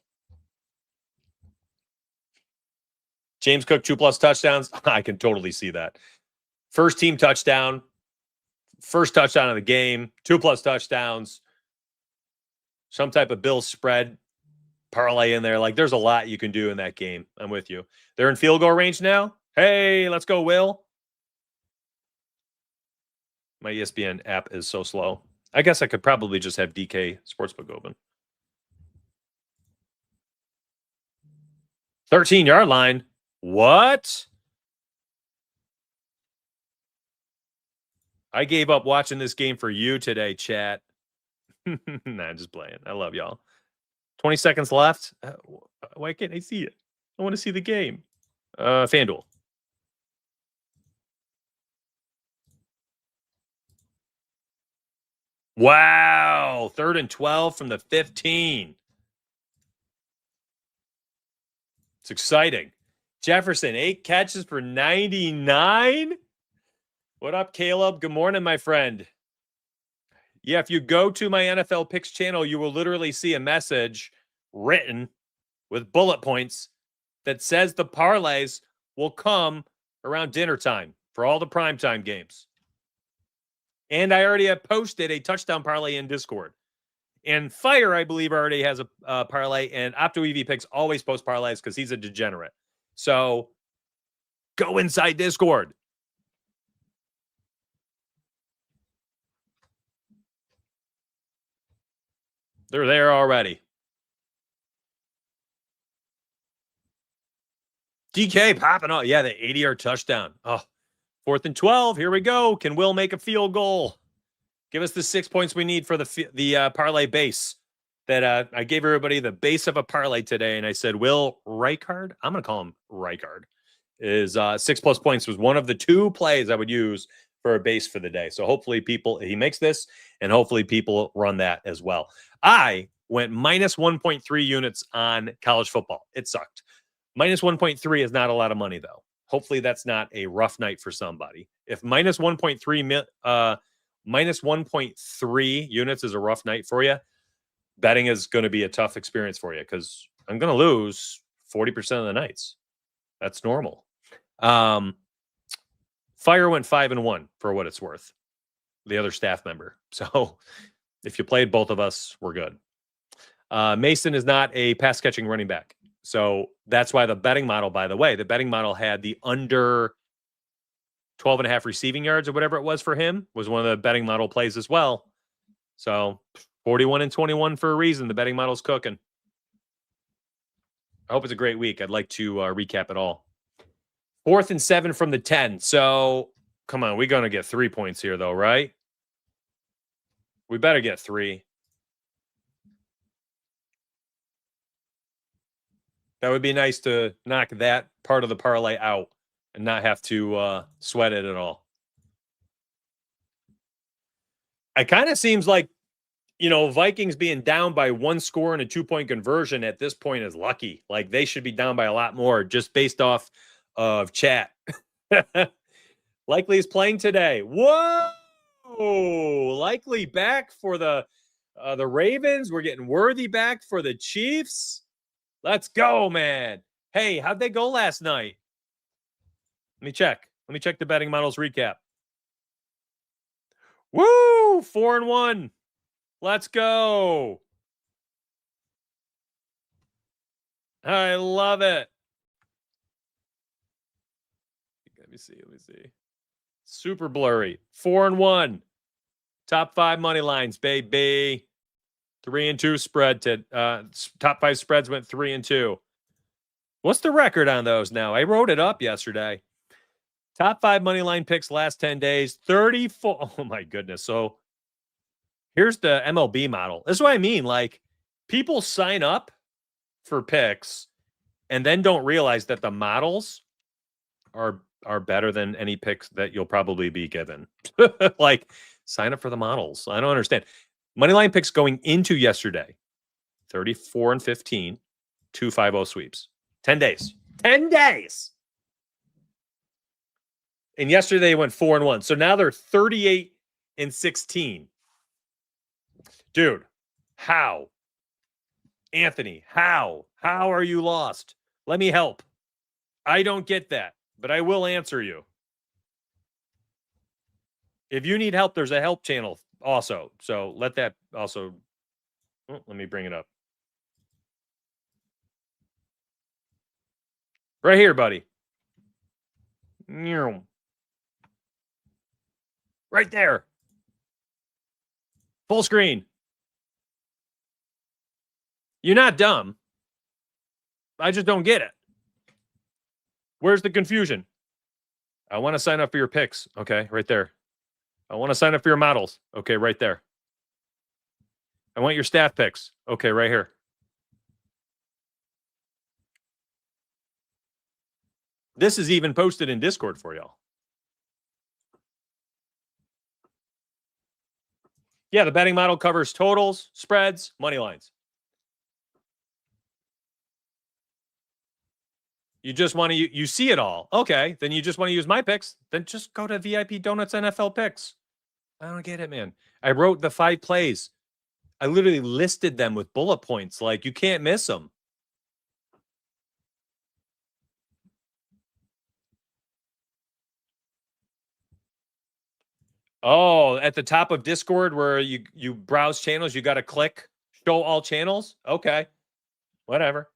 James Cook, 2+ touchdowns. I can totally see that. First team touchdown. First touchdown of the game. 2+ touchdowns. Some type of Bills spread parlay in there. Like, there's a lot you can do in that game. I'm with you. They're in field goal range now. Hey, let's go, Will. My ESPN app is so slow. I guess I could probably just have DK Sportsbook open. 13-yard line. What? I gave up watching this game for you today, chat. Nah, just playing. I love y'all. 20 seconds left. Why can't I see it? I want to see the game. FanDuel. Wow. 3rd and 12 from the 15. It's exciting. Jefferson, 8 catches for 99. What up, Caleb? Good morning, my friend. Yeah, if you go to my NFL Picks channel, you will literally see a message written with bullet points that says the parlays will come around dinner time for all the primetime games. And I already have posted a touchdown parlay in Discord. And Fire, I believe, already has a parlay. And Opto EV Picks always post parlays because he's a degenerate. So go inside Discord. They're there already. DK popping up. Yeah, the 80-yard touchdown. Oh, 4th and 12. Here we go. Can Will make a field goal? Give us the 6 points we need for the parlay base. That I gave everybody the base of a parlay today, and I said, Will Reichard, I'm going to call him Reichard, is 6+ points was one of the 2 plays I would use for a base for the day. So hopefully he makes this, and hopefully people run that as well. I went minus 1.3 units on college football. It sucked. Minus 1.3 is not a lot of money, though. Hopefully that's not a rough night for somebody. If minus 1.3 units is a rough night for you, betting is going to be a tough experience for you because I'm going to lose 40% of the nights. That's normal. Fire went 5-1 for what it's worth. The other staff member. So if you played both of us, we're good. Mason is not a pass catching running back. So that's why the betting model, by the way, the betting model had the under 12.5 receiving yards or whatever it was for him was one of the betting model plays as well. So 41-21 for a reason. The betting model's cooking. I hope it's a great week. I'd like to recap it all. 4th and 7 from the 10. So come on, we're going to get 3 points here, though, right? We better get 3. That would be nice to knock that part of the parlay out and not have to sweat it at all. It kind of seems like, Vikings being down by 1 score and a 2-point conversion at this point is lucky. Like, they should be down by a lot more just based off of chat. Likely is playing today. Whoa! Likely back for the Ravens. We're getting Worthy back for the Chiefs. Let's go, man. Hey, how'd they go last night? Let me check. Let me check the betting models recap. Woo! 4-1. Let's go. I love it. Let me see. Super blurry. 4-1. Top 5 money lines, baby. 3-2 spread to top 5 spreads went 3-2. What's the record on those now? I wrote it up yesterday. Top 5 money line picks last 10 days, 34. Oh my goodness. So here's the MLB model. This is what I mean. Like, people sign up for picks and then don't realize that the models are better than any picks that you'll probably be given. Like, sign up for the models. I don't understand. Moneyline picks going into yesterday, 34-15, 250 sweeps. 10 days. 10 days. And yesterday they went 4-1. So now they're 38-16. Dude, how? Anthony, how? How are you lost? Let me help. I don't get that, but I will answer you. If you need help, there's a help channel also. So let that also. Oh, let me bring it up. Right here, buddy. Right there. Full screen. You're not dumb. I just don't get it. Where's the confusion? I want to sign up for your picks. Okay, right there. I want to sign up for your models. Okay, right there. I want your staff picks. Okay, right here. This is even posted in Discord for y'all. Yeah, the betting model covers totals, spreads, money lines. You just want to, you see it all. Okay, then you just want to use my picks. Then just go to VIP Donuts NFL picks. I don't get it, man. I wrote the 5 plays. I literally listed them with bullet points. Like, you can't miss them. Oh, at the top of Discord where you browse channels, you got to click show all channels. Okay, whatever.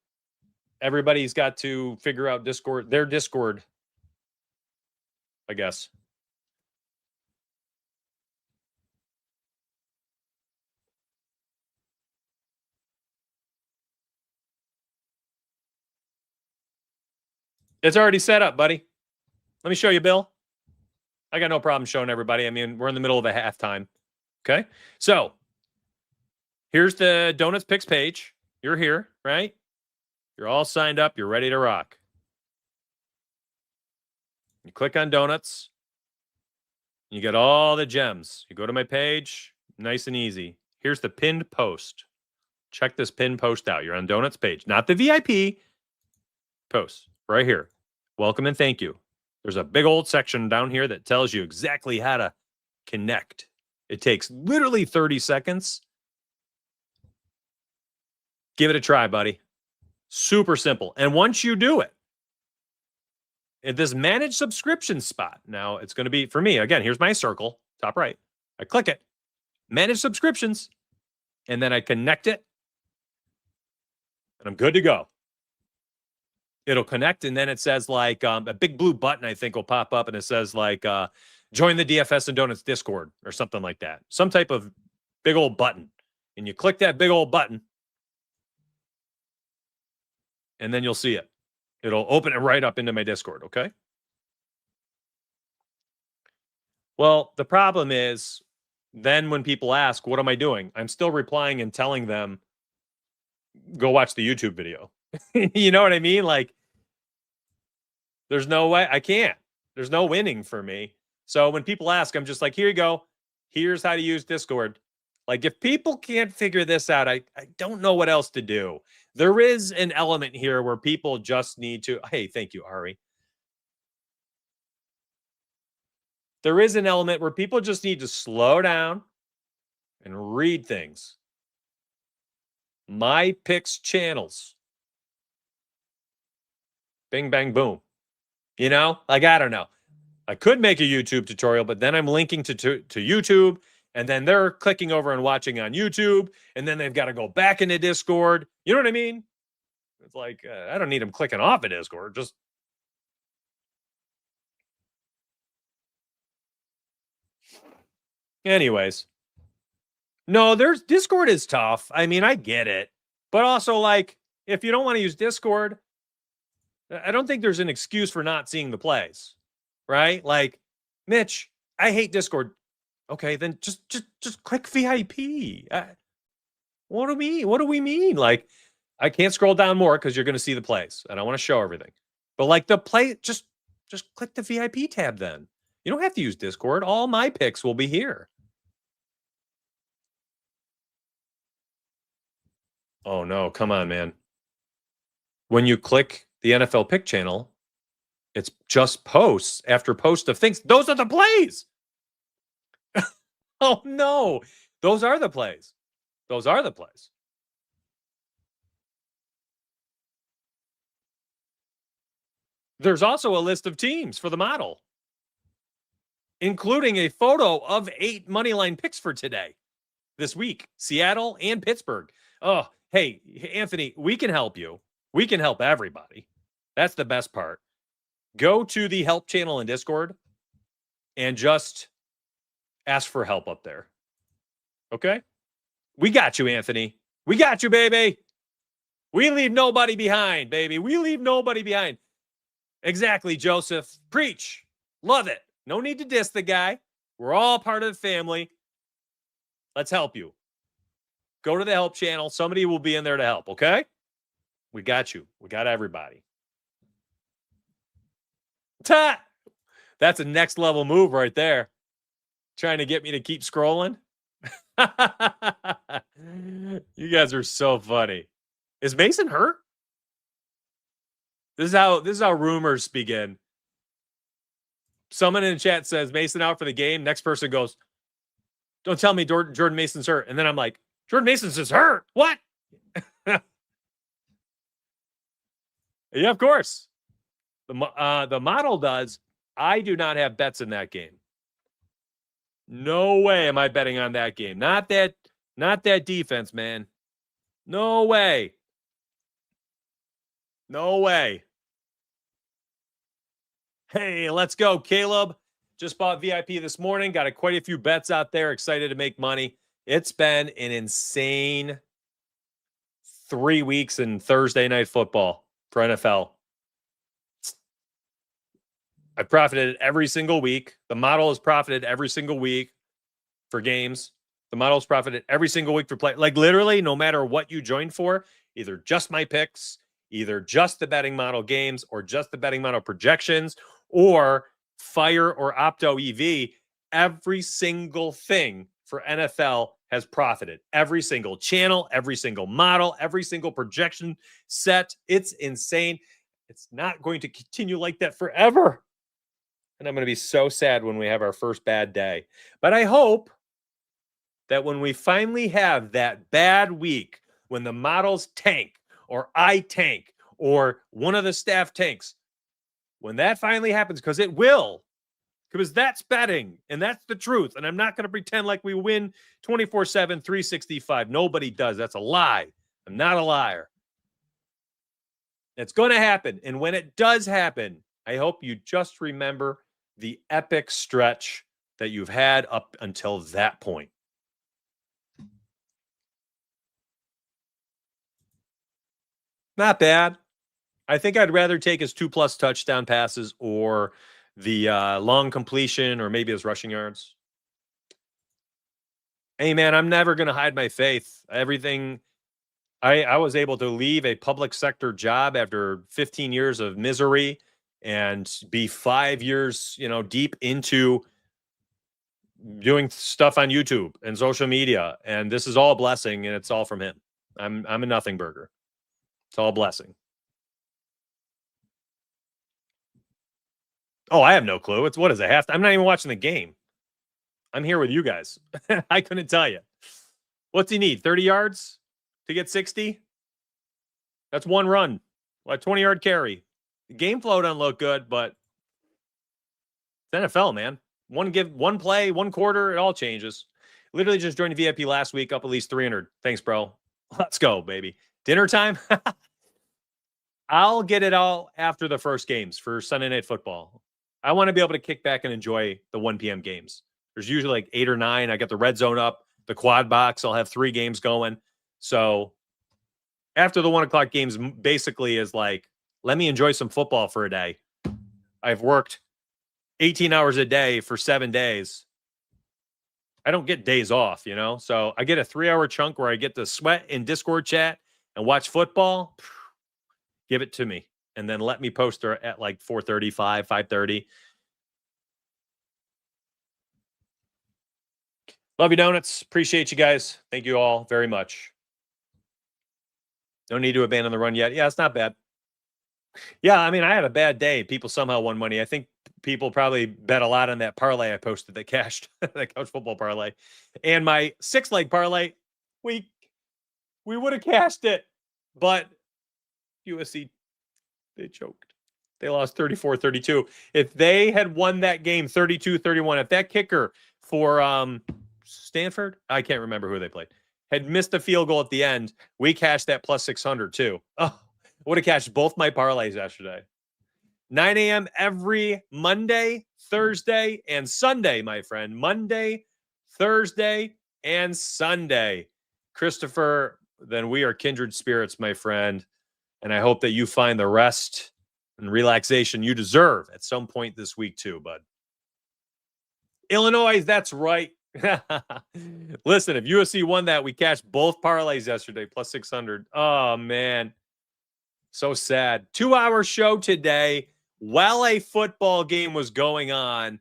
Everybody's got to figure out their Discord, I guess. It's already set up, buddy. Let me show you, Bill. I got no problem showing everybody. I mean, we're in the middle of a halftime. Okay. So here's the Donuts Picks page. You're here, right? You're all signed up. You're ready to rock. You click on Donuts. You get all the gems. You go to my page. Nice and easy. Here's the pinned post. Check this pinned post out. You're on Donuts page, not the VIP post. Right here. Welcome and thank you. There's a big old section down here that tells you exactly how to connect. It takes literally 30 seconds. Give it a try, buddy. Super simple. And once you do it, at this manage subscription spot, now it's going to be, for me, again, here's my circle, top right. I click it, manage subscriptions, and then I connect it, and I'm good to go. It'll connect, and then it says like a big blue button, I think, will pop up, and it says like join the DFS and Donuts Discord or something like that. Some type of big old button. And you click that big old button, and then you'll see it. It'll open it right up into my Discord, okay? Well, the problem is then when people ask, what am I doing? I'm still replying and telling them, go watch the YouTube video. You know what I mean? Like, there's no way. I can't. There's no winning for me. So when people ask, I'm just like, here you go. Here's how to use Discord. Like, if people can't figure this out, I don't know what else to do. There is an element here where people just need to, hey, thank you, Ari. There is an element where people just need to slow down and read things. My picks channels. Bing, bang, boom. You know, like, I don't know. I could make a YouTube tutorial, but then I'm linking to YouTube, and then they're clicking over and watching on YouTube, and then they've got to go back into Discord. You know what I mean? It's like, I don't need him clicking off of Discord. Just anyways. No, there's Discord is tough. I mean, I get it. But also, like, if you don't want to use Discord, I don't think there's an excuse for not seeing the plays, right? Like, Mitch, I hate Discord. Okay, then just click VIP. What do we mean? Like, I can't scroll down more because you're going to see the plays, and I want to show everything. But like the play, just click the VIP tab. Then you don't have to use Discord. All my picks will be here. Oh no, come on, man. When you click the NFL pick channel, it's just posts after post of things. Those are the plays. Oh no, those are the plays. Those are the plays. There's also a list of teams for the model, including a photo of 8 moneyline picks for today, this week, Seattle and Pittsburgh. Oh, hey, Anthony, we can help you. We can help everybody. That's the best part. Go to the help channel in Discord and just ask for help up there. Okay? We got you, Anthony. We got you, baby. We leave nobody behind, baby. We leave nobody behind. Exactly, Joseph. Preach. Love it. No need to diss the guy. We're all part of the family. Let's help you. Go to the help channel. Somebody will be in there to help, okay? We got you. We got everybody. Ta! That's a next level move right there. Trying to get me to keep scrolling. You guys are so funny. Is Mason hurt? This is how rumors begin. Someone in the chat says Mason out for the game. Next person goes, don't tell me Jordan Mason's hurt. And then I'm like, Jordan Mason's is hurt. What? Yeah, of course. The model does. I do not have bets in that game. No way am I betting on that game. Not that defense, man. No way. No way. Hey, let's go. Caleb just bought VIP this morning. Got quite a few bets out there. Excited to make money. It's been an insane 3 weeks in Thursday night football for NFL. I profited every single week. The model has profited every single week for games. The model's profited every single week for play. Like literally, no matter what you joined for, either just my picks, either just the betting model games, or just the betting model projections, or Fire or Opto EV, every single thing for NFL has profited. Every single channel, every single model, every single projection set. It's insane. It's not going to continue like that forever. And I'm going to be so sad when we have our first bad day. But I hope that when we finally have that bad week, when the models tank, or I tank, or one of the staff tanks, when that finally happens, because it will, because that's betting, and that's the truth. And I'm not going to pretend like we win 24/7, 365. Nobody does. That's a lie. I'm not a liar. It's going to happen. And when it does happen, I hope you just remember the epic stretch that you've had up until that point. Not bad. I think I'd rather take his 2+ touchdown passes or the long completion, or maybe his rushing yards. Hey, man, I'm never going to hide my faith. Everything. I was able to leave a public sector job after 15 years of misery and be 5 years, deep into doing stuff on YouTube and social media. And this is all a blessing, and it's all from him. I'm a nothing burger. It's all a blessing. Oh, I have no clue. What is it? I'm not even watching the game. I'm here with you guys. I couldn't tell you. What's he need? 30 yards to get 60? That's one run. A 20-yard carry. The game flow doesn't look good, but it's NFL, man. One play, one quarter, it all changes. Literally just joined the VIP last week, up at least 300. Thanks, bro. Let's go, baby. Dinner time? I'll get it all after the first games for Sunday Night Football. I want to be able to kick back and enjoy the 1 p.m. games. There's usually like 8 or 9. I got the red zone up, the quad box. I'll have 3 games going. So after the 1 o'clock games, basically is like, let me enjoy some football for a day. I've worked 18 hours a day for 7 days. I don't get days off, you know? So I get a 3-hour chunk where I get to sweat in Discord chat and watch football. Give it to me. And then let me post her at like 4:35, 5:30. Love you, donuts. Appreciate you guys. Thank you all very much. No need to abandon the run yet. Yeah, it's not bad. Yeah, I mean, I had a bad day. People somehow won money. I think people probably bet a lot on that parlay I posted that cashed, that couch football parlay. And my 6-leg parlay, we would have cashed it. But USC, they choked. They lost 34-32. If they had won that game 32-31, if that kicker for Stanford, I can't remember who they played, had missed a field goal at the end, we cashed that plus 600 too. Oh, would have cashed both my parlays yesterday. 9 a.m. every Monday, Thursday, and Sunday, my friend. Monday, Thursday, and Sunday. Christopher, then we are kindred spirits, my friend. And I hope that you find the rest and relaxation you deserve at some point this week too, bud. Illinois, that's right. Listen, if USC won that, we cashed both parlays yesterday, plus 600. Oh, man. So sad. 2-hour show today while a football game was going on.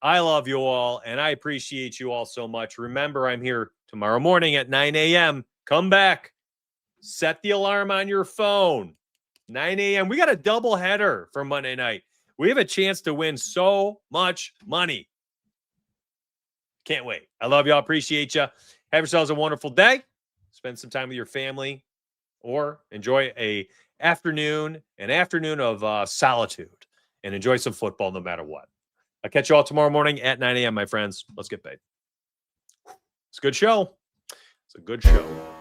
I love you all, and I appreciate you all so much. Remember, I'm here tomorrow morning at 9 a.m. Come back. Set the alarm on your phone. 9 a.m. We got a double header for Monday night. We have a chance to win so much money. Can't wait. I love y'all. Appreciate you. Have yourselves a wonderful day. Spend some time with your family or enjoy an afternoon of solitude and enjoy some football no matter what. I'll catch you all tomorrow morning at 9 a.m., my friends. Let's get paid. It's a good show. It's a good show.